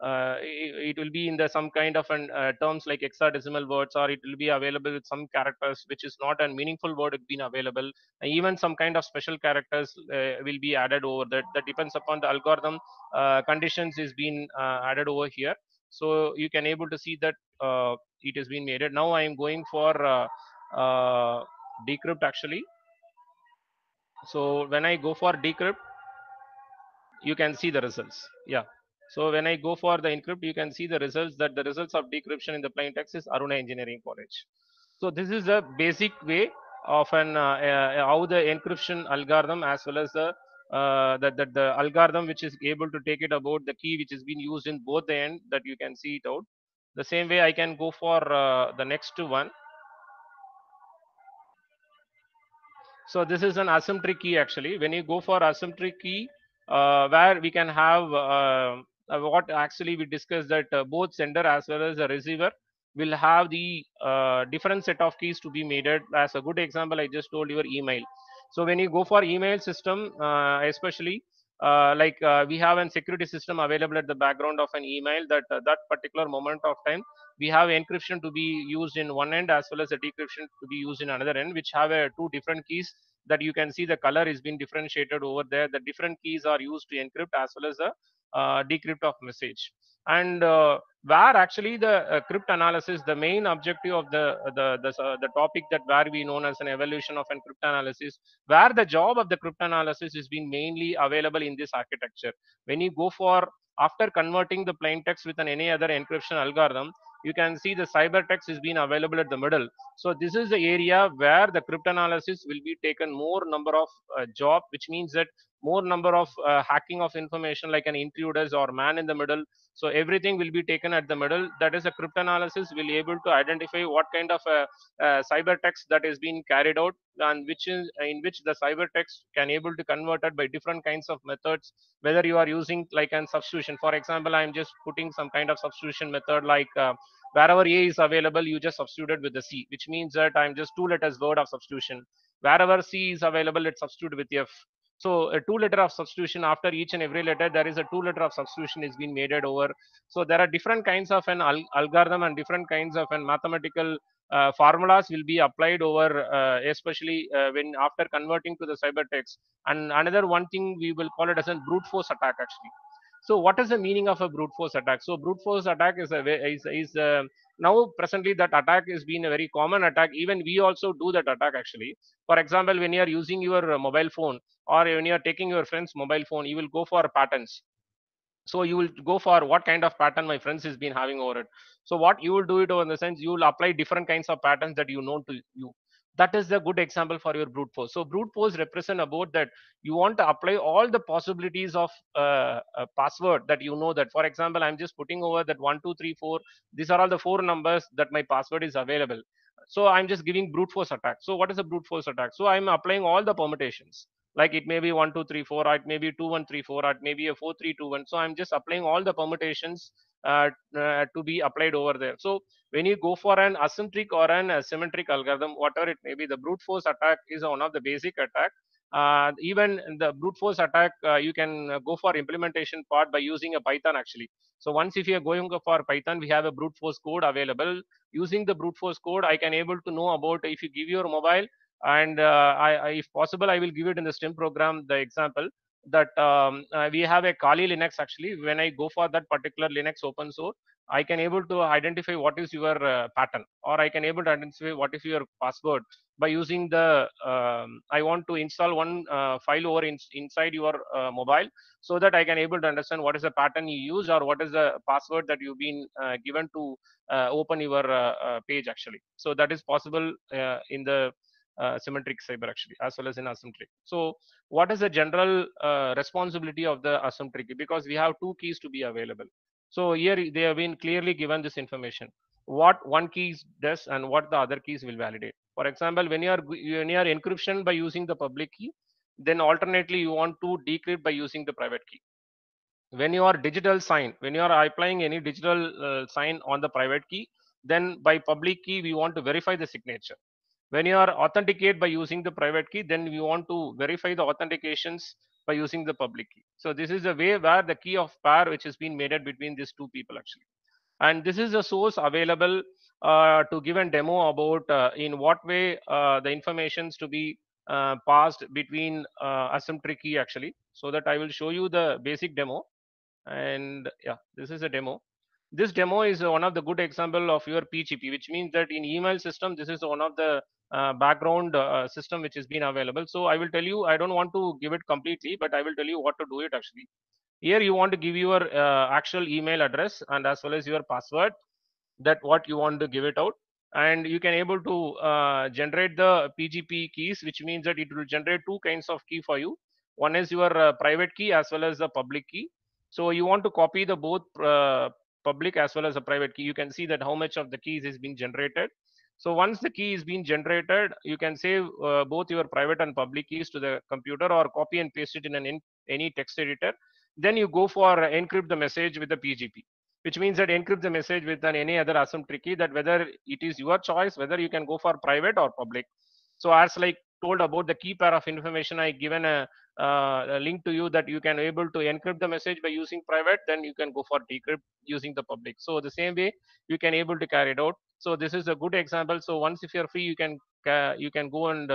it will be in the some kind of an terms like hexadecimal words, or it will be available with some characters which is not a meaningful word been available. Even some kind of special characters will be added over that. That depends upon the algorithm conditions is being added over here. So you can able to see that it has been made. Now I am going for decrypt actually. So when I go for decrypt, you can see the results. Yeah. So when I go for the encrypt, you can see the results, that the results of decryption in the plain text is Aruna Engineering College. So this is a basic way of an how the encryption algorithm as well as the the algorithm which is able to take it about the key which is being used in both the end, that you can see it out. The same way I can go for the next one. So this is an asymmetric key actually. When you go for asymmetric key, where we can have what actually we discussed, that both sender as well as the receiver will have the different set of keys to be made. As a good example, I just told your email. So when you go for email system, especially we have a security system available at the background of an email, that that particular moment of time we have encryption to be used in one end as well as a decryption to be used in another end, which have two different keys, that you can see the color is being differentiated over there. The different keys are used to encrypt as well as the decrypt of message. And where actually the crypt analysis, the main objective of the topic, that where we known as an evolution of an crypt analysis, where the job of the crypt analysis is being mainly available in this architecture. When you go for after converting the plain text with any other encryption algorithm, you can see the cybertext is being available at the middle. So this is the area where the cryptanalysis will be taken more number of job, which means that more number of hacking of information like an intruders or man in the middle. So everything will be taken at the middle. That is a cryptanalysis will able to identify what kind of cyber text that is being carried out, and which is in which the cyber text can able to convert it by different kinds of methods, whether you are using like an substitution. For example, I'm just putting some kind of substitution method like wherever A is available, you just substitute with the C, which means that I'm just 2 letters word of substitution. Wherever C is available, let's substitute with F. So a 2 letter of substitution, after each and every letter, there is a 2 letter of substitution is being made over. So there are different kinds of an algorithm and different kinds of an mathematical formulas will be applied over, especially when after converting to the cybertext. And another one thing we will call it as a brute force attack actually. So what is the meaning of a brute force attack? So brute force attack is now presently that attack is being a very common attack. Even we also do that attack actually. For example, when you are using your mobile phone, or when you are taking your friend's mobile phone, you will go for patterns. So you will go for what kind of pattern my friends has been having over it. So what you will do it over in the sense, you will apply different kinds of patterns that you know to you. That is the good example for your brute force. So brute force represent about that you want to apply all the possibilities of a password that you know. That for example, I'm just putting over that 1234, these are all the four numbers that my password is available. So I'm just giving brute force attack. So what is a brute force attack? So I'm applying all the permutations, like it may be 1234, or it may be 2134, or it may be a 4321. So I'm just applying all the permutations to be applied over there. So when you go for an asymmetric or an symmetric algorithm, whatever it may be, the brute force attack is one of the basic attack. Even the brute force attack, you can go for implementation part by using a Python actually. So once if you are going for Python, we have a brute force code available. Using the brute force code, I can able to know about if you give your mobile, and if possible, I will give it in the STEM program the example that we have a Kali Linux actually. When I go for that particular Linux open source, I can able to identify what is your pattern, or I can able to identify what is your password by using the I want to install one file over inside your mobile, so that I can able to understand what is the pattern you use, or what is the password that you've been given to open your page actually. So that is possible in the symmetric cyber actually, as well as in asymmetric. So what is the general responsibility of the asymmetric? Because we have two keys to be available. So here they have been clearly given this information, what one key does and what the other keys will validate. For example, when you are encryption by using the public key, then alternately you want to decrypt by using the private key. When you are digital sign, when you are applying any digital sign on the private key, then by public key we want to verify the signature. When you are authenticate by using the private key, then we want to verify the authentications by using the public key. So this is a way where the key of pair which has been made between these two people actually. And this is a source available to give a demo about in what way the informations to be passed between asymmetric key actually. So that I will show you the basic demo. And yeah, this is a demo. This demo is one of the good example of your PGP, which means that in email system, this is one of the background system which has been available. So I will tell you, I don't want to give it completely, but I will tell you what to do it actually. Here you want to give your actual email address and as well as your password, that what you want to give it out. And you can able to generate the PGP keys, which means that it will generate two kinds of key for you. One is your private key as well as the public key. So you want to copy the both public as well as a private key. You can see that how much of the keys is being generated. So once the key is being generated, you can save both your private and public keys to the computer, or copy and paste it in any text editor. Then you go for encrypt the message with the PGP, which means that encrypt the message with any other asymmetric key, that whether it is your choice, whether you can go for private or public. So as like told about the key pair of information, I given a link to you that you can able to encrypt the message by using private, then you can go for decrypt using the public. So the same way you can able to carry it out. So this is a good example. So once if you're free, you can go and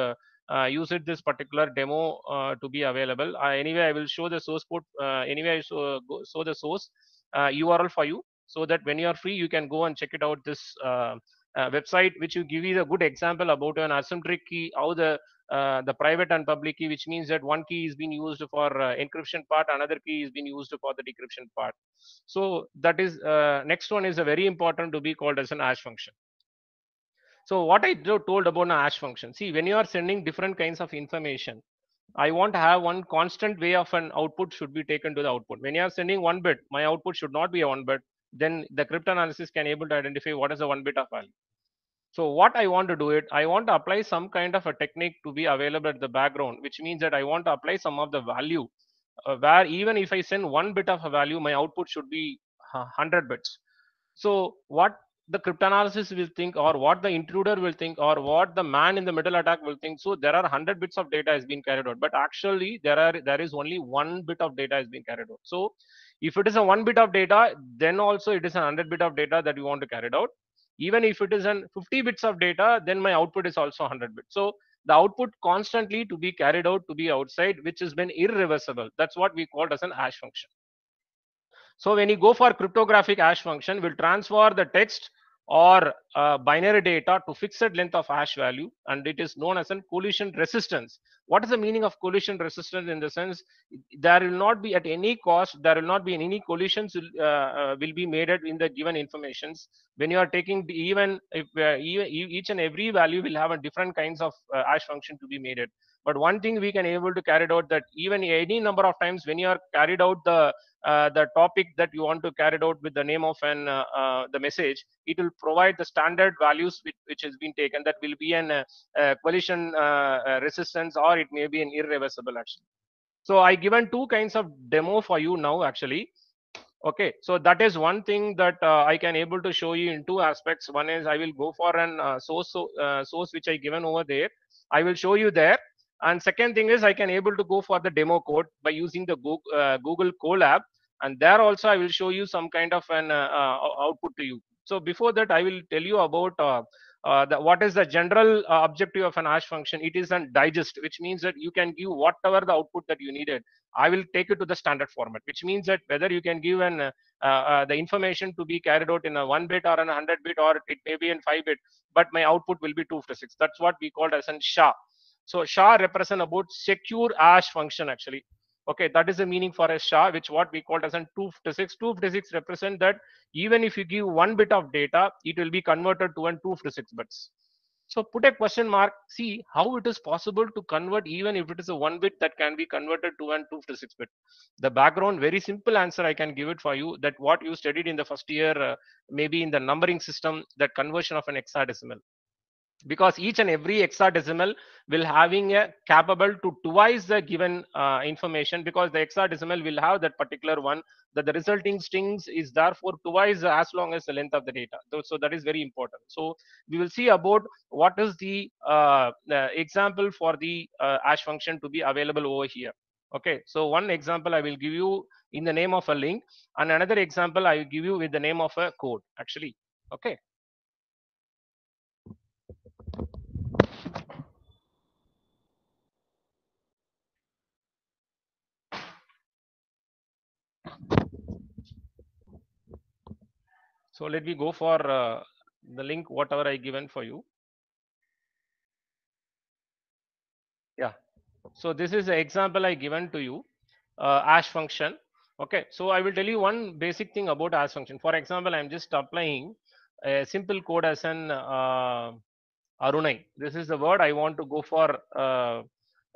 use it, this particular demo to be available. Anyway, I will show the source code. Anyway, show the source URL for you, so that when you are free, you can go and check it out. This website, which will give you a good example about an asymmetric key, how the private and public key, which means that one key is being used for encryption part, another key is being used for the decryption part. So that is next one is a very important to be called as an hash function. So what I told about a hash function, see, when you are sending different kinds of information, I want to have one constant way of an output should be taken to the output. When you are sending 1 bit, my output should not be a 1 bit. Then the cryptanalysis can able to identify what is the 1 bit of value. So what I want to do it, I want to apply some kind of a technique to be available at the background, which means that I want to apply some of the value where even if I send 1 bit of a value, my output should be 100 bits. So what the cryptanalysis will think, or what the intruder will think, or what the man in the middle attack will think. So there are 100 bits of data has been carried out, but actually there is only 1 bit of data has been carried out. So if it is a 1 bit of data, then also it is a 100 bit of data that you want to carry it out. Even if it is an 50 bits of data, then my output is also 100 bits. So the output constantly to be carried out to be outside, which has been irreversible. That's what we call as an hash function. So when you go for cryptographic hash function, we'll transfer the text or binary data to fixed length of hash value, and it is known as a collision resistance. What is the meaning of collision resistance? In the sense, there will not be at any cost, there will not be any collisions will be made in the given informations. When you are taking even if each and every value will have a different kinds of hash function to be made it. But one thing we can able to carry out that even any number of times when you are carried out the topic that you want to carry out with the name of an the message, it will provide the standard values which has been taken. That will be an collision resistance, or it may be an irreversible action. So I given two kinds of demo for you now actually. Okay, so that is one thing that I can able to show you in two aspects. One is I will go for an source which I given over there. I will show you there. And second thing is I can able to go for the demo code by using the Google Colab, and there also I will show you some kind of an output to you. So before that, I will tell you about what is the general objective of an hash function. It is a digest, which means that you can give whatever the output that you needed. I will take it to the standard format, which means that whether you can give an the information to be carried out in a 1 bit or a 100 bit, or it may be in 5 bit, but my output will be 256. That's what we call as an SHA. So SHA represent about secure hash function actually. Okay, that is the meaning for a SHA, which what we call as an 256. 256 represent that even if you give 1 bit of data, it will be converted to an 256 bits. So put a question mark, see how it is possible to convert even if it is a 1 bit that can be converted to an 256 bit. The background, very simple answer I can give it for you, that what you studied in the first year, maybe in the numbering system, that conversion of an hexadecimal. Because each and every hexadecimal will having a capable to twice the given information, because the hexadecimal will have that particular one, that the resulting strings is therefore twice as long as the length of the data. So that is very important. So we will see about what is the example for the hash function to be available over here. Okay, so one example I will give you in the name of a link, and another example I will give you with the name of a code actually. Okay. So let me go for the link, whatever I given for you. Yeah. So this is the example I given to you, hash function. Okay. So I will tell you one basic thing about hash function. For example, I'm just applying a simple code as an Arunai. This is the word I want to go for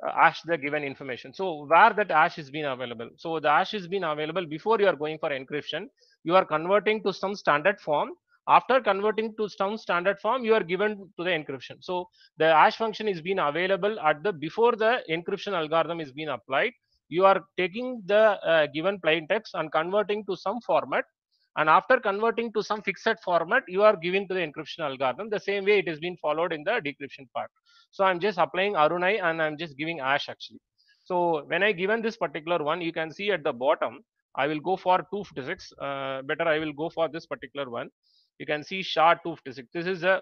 hash the given information. So where that hash is been available. So the hash is been available before you are going for encryption. You are converting to some standard form. After converting to some standard form, you are given to the encryption. So the hash function is being available at the before the encryption algorithm is being applied. You are taking the given plain text and converting to some format, and after converting to some fixed format, you are giving to the encryption algorithm. The same way it has been followed in the decryption part. So I'm just applying Arunai and I'm just giving hash actually. So when I given this particular one, you can see at the bottom, I will go for 256. Better I will go for this particular one. You can see SHA-256. This is a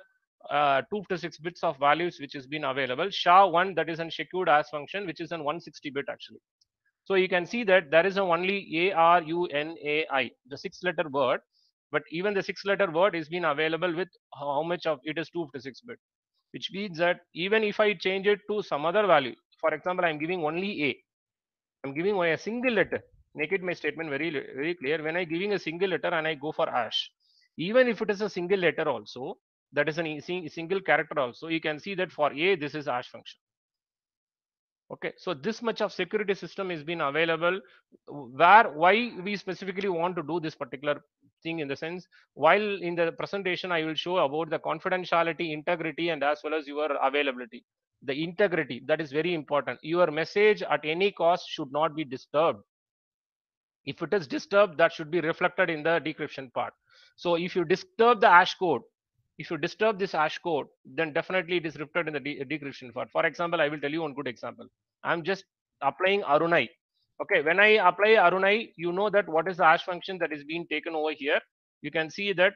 256 bits of values which has been available. SHA-1, that is an secured hash function, which is an 160 bit actually. So you can see that there is a only ARUNAI, the 6-letter word, but even the 6-letter word is been available with how much of it is 256 bit, which means that even if I change it to some other value, for example, I'm giving only A, I'm giving a single letter, make it my statement very clear. When I giving a single letter and I go for hash, even if it is a single letter also, that is a single character also, you can see that for A, this is hash function. Okay, so this much of security system is been available. Why we specifically want to do this particular thing, in the sense, while in the presentation I will show about the confidentiality, integrity, and as well as your availability. The integrity, that is very important. Your message at any cost should not be disturbed. If it is disturbed, that should be reflected in the decryption part. So if you disturb the hash code, if you disturb this hash code, then definitely it is reflected in the decryption part. For example, I will tell you one good example. I'm just applying Arunai. Okay, when I apply Arunai, you know that what is the hash function that is being taken over here. You can see that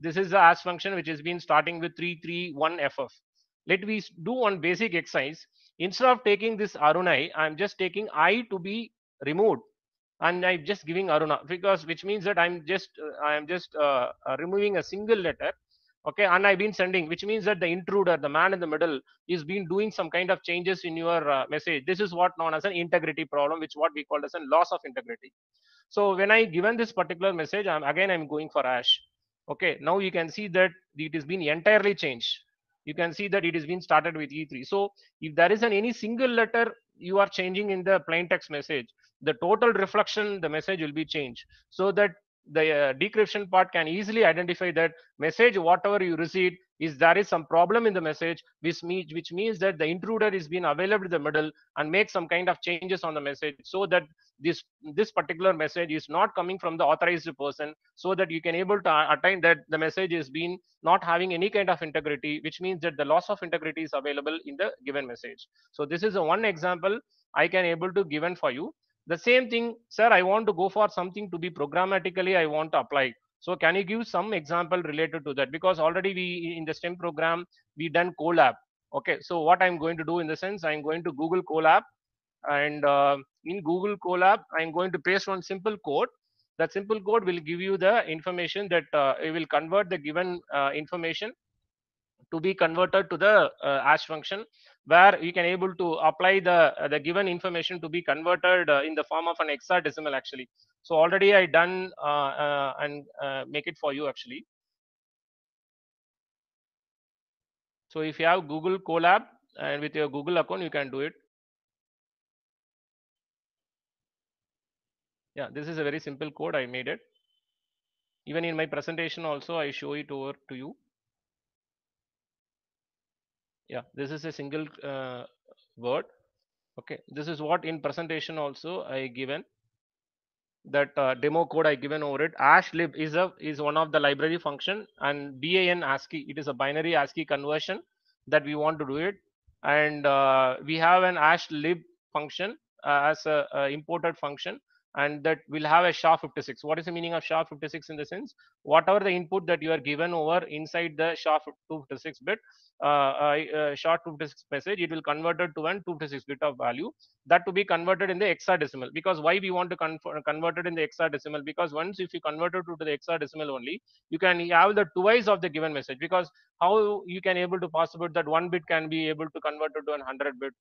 this is the hash function which has been starting with 331FF. Let me do one basic exercise. Instead of taking this Arunai, I'm just taking I to be removed, and I'm just giving Aruna, because which means that I'm just removing a single letter. Okay, and I've been sending, which means that the intruder, the man in the middle, is been doing some kind of changes in your message. This is what known as an integrity problem, which what we call as a loss of integrity. So when I given this particular message, I'm going for hash. Okay, now you can see that it has been entirely changed. You can see that it has been started with E3. So if there is any single letter you are changing in the plain text message, the total reflection, the message will be changed, so that the decryption part can easily identify that message whatever you received is there is some problem in the message, which means that the intruder is being available in the middle and make some kind of changes on the message, so that this this particular message is not coming from the authorized person, so that you can able to attain that the message is being not having any kind of integrity, which means that the loss of integrity is available in the given message. So this is a one example I can able to given for you. The same thing, sir, I want to go for something to be programmatically I want to apply. So can you give some example related to that? Because already we in the STEM program we done Colab. Okay, so what I'm going to do, in the sense, I'm going to Google Colab, and in Google Colab I'm going to paste one simple code. That simple code will give you the information that it will convert the given information to be converted to the hash function, where you can able to apply the given information to be converted in the form of an hexadecimal actually. So already I done and make it for you actually. So if you have Google Colab and with your Google account, you can do it. Yeah, this is a very simple code, I made it. Even in my presentation also I show it over to you. Yeah, this is a single word. Okay, this is what in presentation also I given, that demo code I given over it. Ashlib is one of the library function, and BAN ASCII, it is a binary ASCII conversion that we want to do it. And we have an ashlib function as a imported function, and that will have a SHA-56. What is the meaning of SHA-56? In the sense, whatever the input that you are given over inside the SHA-256 bit, SHA-256 message, it will convert it to an 256 bit of value, that to be converted in the hexadecimal. Because why we want to convert it in the hexadecimal? Because once if you convert it to the hexadecimal only, you can have the twice of the given message. Because how you can able to possible that one bit can be able to convert it to an 100 bit.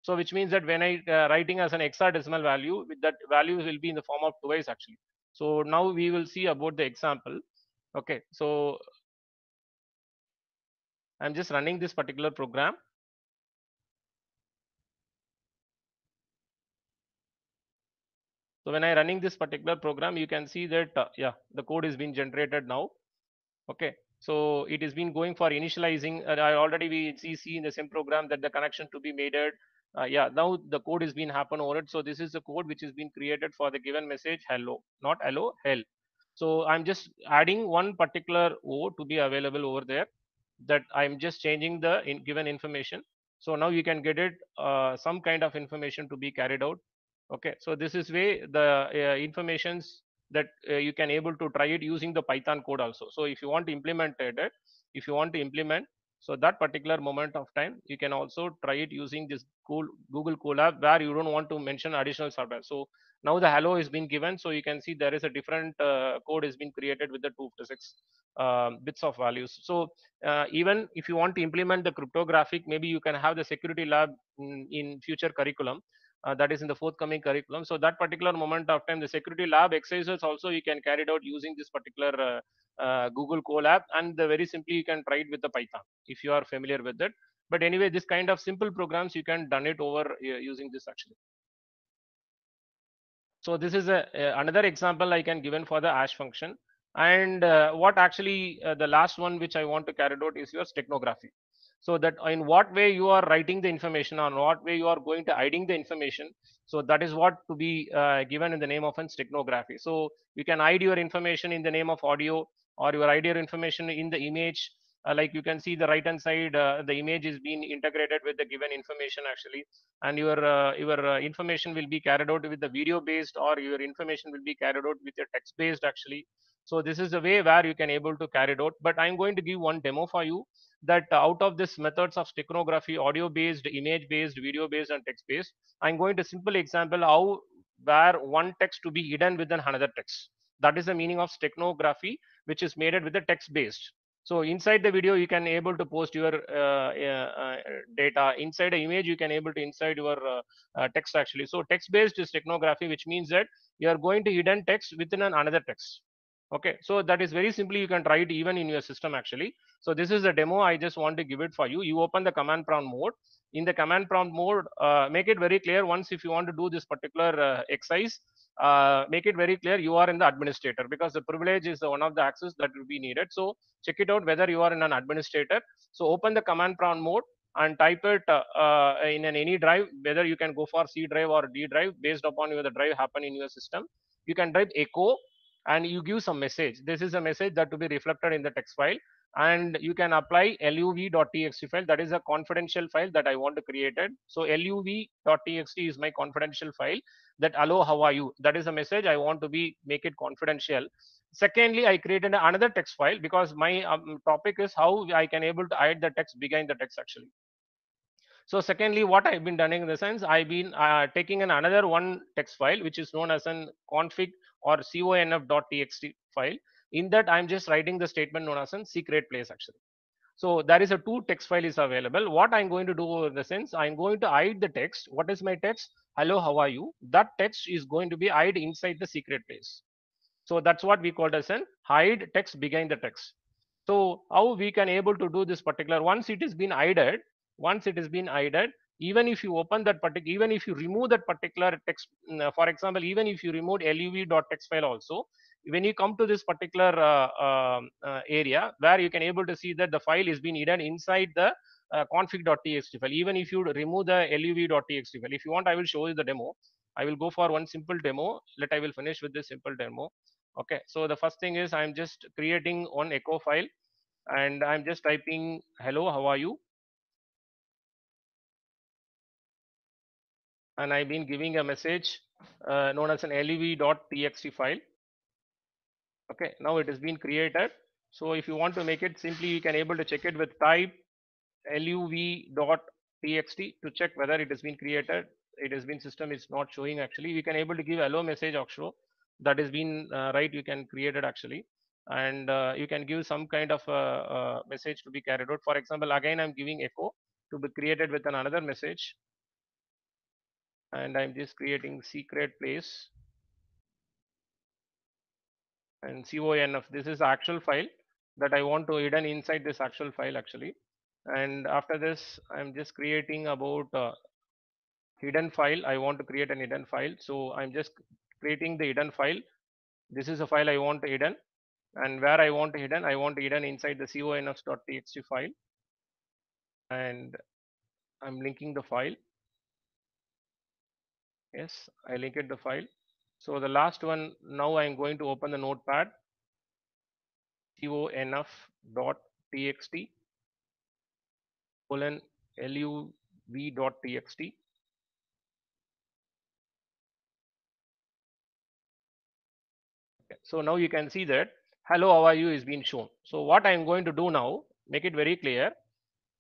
So which means that when I writing as an hexadecimal value, with that value will be in the form of twice actually. So now we will see about the example. Okay, so I'm just running this particular program. So when I running this particular program, you can see that yeah, the code is being generated now. Okay, so it has been going for initializing. I already we see in the same program that the connection to be made. Yeah, now the code is being happen over it. So this is the code which is being created for the given message hello, not hello, hell. So I'm just adding one particular O to be available over there, that I'm just changing the given information. So now you can get it some kind of information to be carried out. Okay, so this is way the informations that you can able to try it using the Python code also. So if you want to implement it, if you want to implement, so that particular moment of time, you can also try it using this Google Colab, where you don't want to mention additional software. So now the hello is being given, so you can see there is a different code is being created with the 256 bits of values. So even if you want to implement the cryptographic, maybe you can have the security lab in future curriculum, that is in the forthcoming curriculum. So that particular moment of time, the security lab exercises also you can carry it out using this particular Google Colab, and very simply you can try it with the Python if you are familiar with it. But anyway, this kind of simple programs you can done it over using this actually. So this is another example I can given for the hash function. And what actually the last one which I want to carry out is your steganography. So that in what way you are writing the information, or what way you are going to hiding the information. So that is what to be given in the name of an steganography. So you can hide your information in the name of audio, or you hide your information in the image. Like you can see the right hand side, the image is being integrated with the given information actually, and your information will be carried out with the video based, or your information will be carried out with your text based actually. So this is the way where you can able to carry it out. But I'm going to give one demo for you, that out of this methods of steganography, audio based, image based, video based, and text based, I'm going to simple example how where one text to be hidden within another text. That is the meaning of steganography, which is made it with the text based. So inside the video you can able to post your data. Inside the image you can able to inside your text actually. So text based is steganography, which means that you are going to hidden text within another text. Okay, so that is very simply you can try it even in your system actually. So this is the demo, I just want to give it for you. You open the command prompt mode. In the command prompt mode, make it very clear once if you want to do this particular exercise, make it very clear you are in the administrator, because the privilege is one of the access that will be needed. So check it out whether you are in an administrator. So open the command prompt mode and type it in any drive, whether you can go for C drive or D drive based upon where the drive happen in your system. You can type echo and you give some message. This is a message that to be reflected in the text file, and you can apply luv.txt file. That is a confidential file that I want to create it. So luv.txt is my confidential file. That hello, how are you? That is a message I want to be make it confidential. Secondly, I created another text file because my topic is how I can able to hide the text behind the text actually. So secondly, what I've been doing in the sense, I've been taking another one text file, which is known as an config or conf.txt file. In that, I'm just writing the statement known as a secret place actually. So there is a two text file is available. What I'm going to do in the sense, I'm going to hide the text. What is my text? Hello, how are you? That text is going to be hide inside the secret place. So that's what we call as an hide text behind the text. So how we can able to do this particular, once it is been hidden, once it has been hidden, even if you open that particular, even if you remove that particular text, for example, even if you remove luv.txt file also, when you come to this particular area where you can able to see that the file is being hidden inside the config.txt file, even if you remove the luv.txt file. If you want, I will show you the demo. I will go for one simple demo. I will finish with this simple demo. Okay, so the first thing is I'm just creating one echo file, and I'm just typing hello, how are you? And I've been giving a message known as an luv.txt file. Okay, now it has been created. So if you want to make it, simply you can able to check it with type luv.txt to check whether it has been created. It has been system is not showing actually. We can able to give hello message also. That has been right. You can create it actually, and you can give some kind of message to be carried out. For example, again I'm giving echo to be created with another message, and I'm just creating secret place and conf. This is the actual file that I want to hidden inside this actual file actually. And after this, I'm just creating about hidden file. I want to create an hidden file. So I'm just creating the hidden file. This is a file I want to hidden, and where I want to hidden, I want to hidden inside the conf.txt file, and I'm linking the file. Yes, I linked the file. So the last one, now I'm going to open the notepad, conf.txt colon luv.txt. So now you can see that hello, how are you is being shown. So what I am going to do now, make it very clear,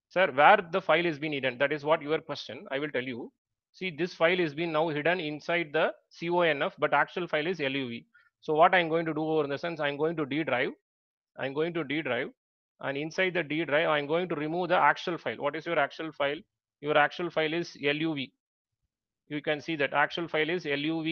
sir, where the file is being hidden. That is what your question. I will tell you. See, this file is being now hidden inside the conf, but actual file is luv. So what I'm going to do over in the sense, I'm going to D drive. I'm going to D drive, and inside the D drive, I'm going to remove the actual file. What is your actual file? Your actual file is luv. You can see that actual file is luv,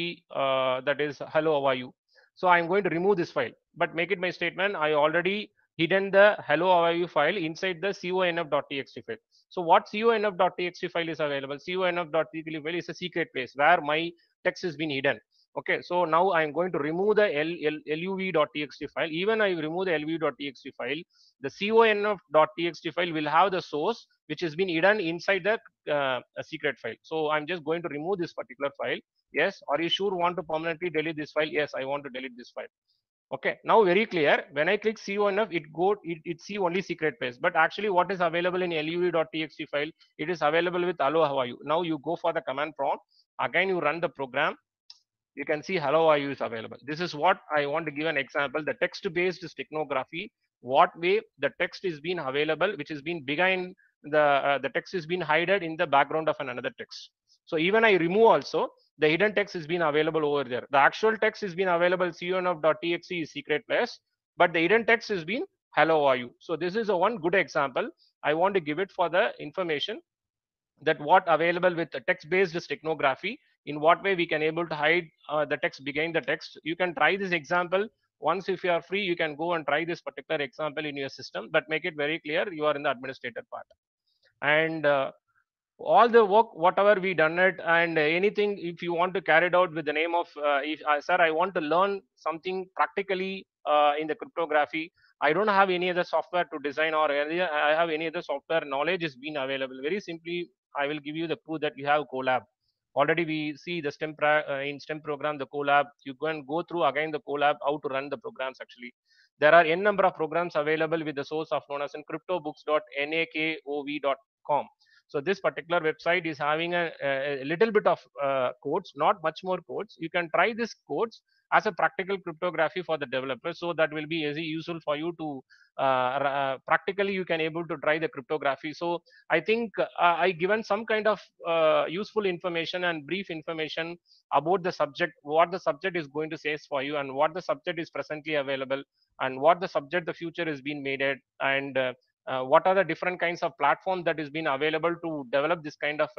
that is hello, how are you? So I'm going to remove this file, but make it my statement. I already hidden the hello how are you file inside the conf.txt file. So what conf.txt file is available? Conf.txt file is a secret place where my text has been hidden. Okay, so now I'm going to remove the luv.txt file. Even I remove the luv.txt file, the conf.txt file will have the source which has been hidden inside the a secret file. So I'm just going to remove this particular file. Yes, are you sure want to permanently delete this file? Yes, I want to delete this file. Okay, now very clear. When I click conf, it see only secret place. But actually, what is available in luv.txt file? It is available with hello how are you. Now you go for the command prompt. Again, you run the program. You can see hello how are you is available. This is what I want to give an example. The text-based steganography. What way the text is being available, which is being behind the text is being hidden in the background of another text. So even I remove also, the hidden text is being available over there. The actual text is being available conf.txt is secret place, but the hidden text is being hello how are you. So this is a one good example. I want to give it for the information that what available with the text-based steganography, in what way we can able to hide the text behind the text. You can try this example once. If you are free, you can go and try this particular example in your system, but make it very clear you are in the administrator part. And all the work whatever we done it, and anything if you want to carry it out with the name of if sir I want to learn something practically in the cryptography, I don't have any other software to design, or I have any other software knowledge is being available. Very simply, I will give you the proof that you have Colab. Already we see the in STEM program, the Colab. You can go through again the Colab, how to run the programs. Actually, there are n number of programs available with the source of known as in cryptobooks.nakov.com. So this particular website is having a little bit of codes, not much more codes. You can try this codes as a practical cryptography for the developers. So that will be easy, useful for you to practically you can able to try the cryptography. So I think I given some kind of useful information and brief information about the subject, what the subject is going to say for you, and what the subject is presently available, and what the subject the future is being made at, and what are the different kinds of platforms that is being available to develop this kind of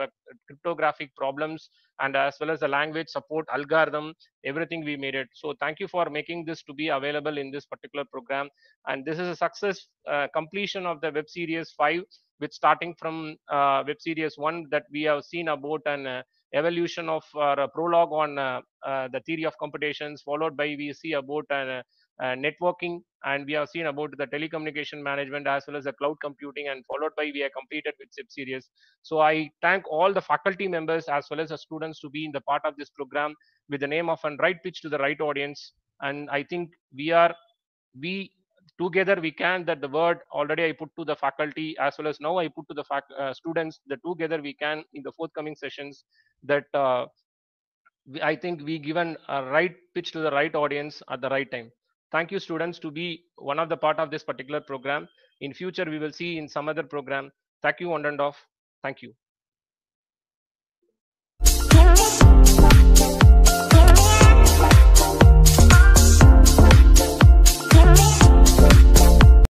cryptographic problems, and as well as the language support algorithm, everything we made it. So thank you for making this to be available in this particular program. And this is a success completion of the web series 5, with starting from web series 1 that we have seen about an evolution of a prologue on the theory of computations, followed by we see about an networking, and we have seen about the telecommunication management as well as the cloud computing, and followed by we are completed with SIP series. So I thank all the faculty members as well as the students to be in the part of this program with the name of and right pitch to the right audience. And I think we together we can, that the word already I put to the faculty as well as now I put to the students, that together we can in the forthcoming sessions, that I think we given a right pitch to the right audience at the right time. Thank you, students, to be one of the part of this particular program. In future, we will see in some other program. Thank you, on and off. Thank you.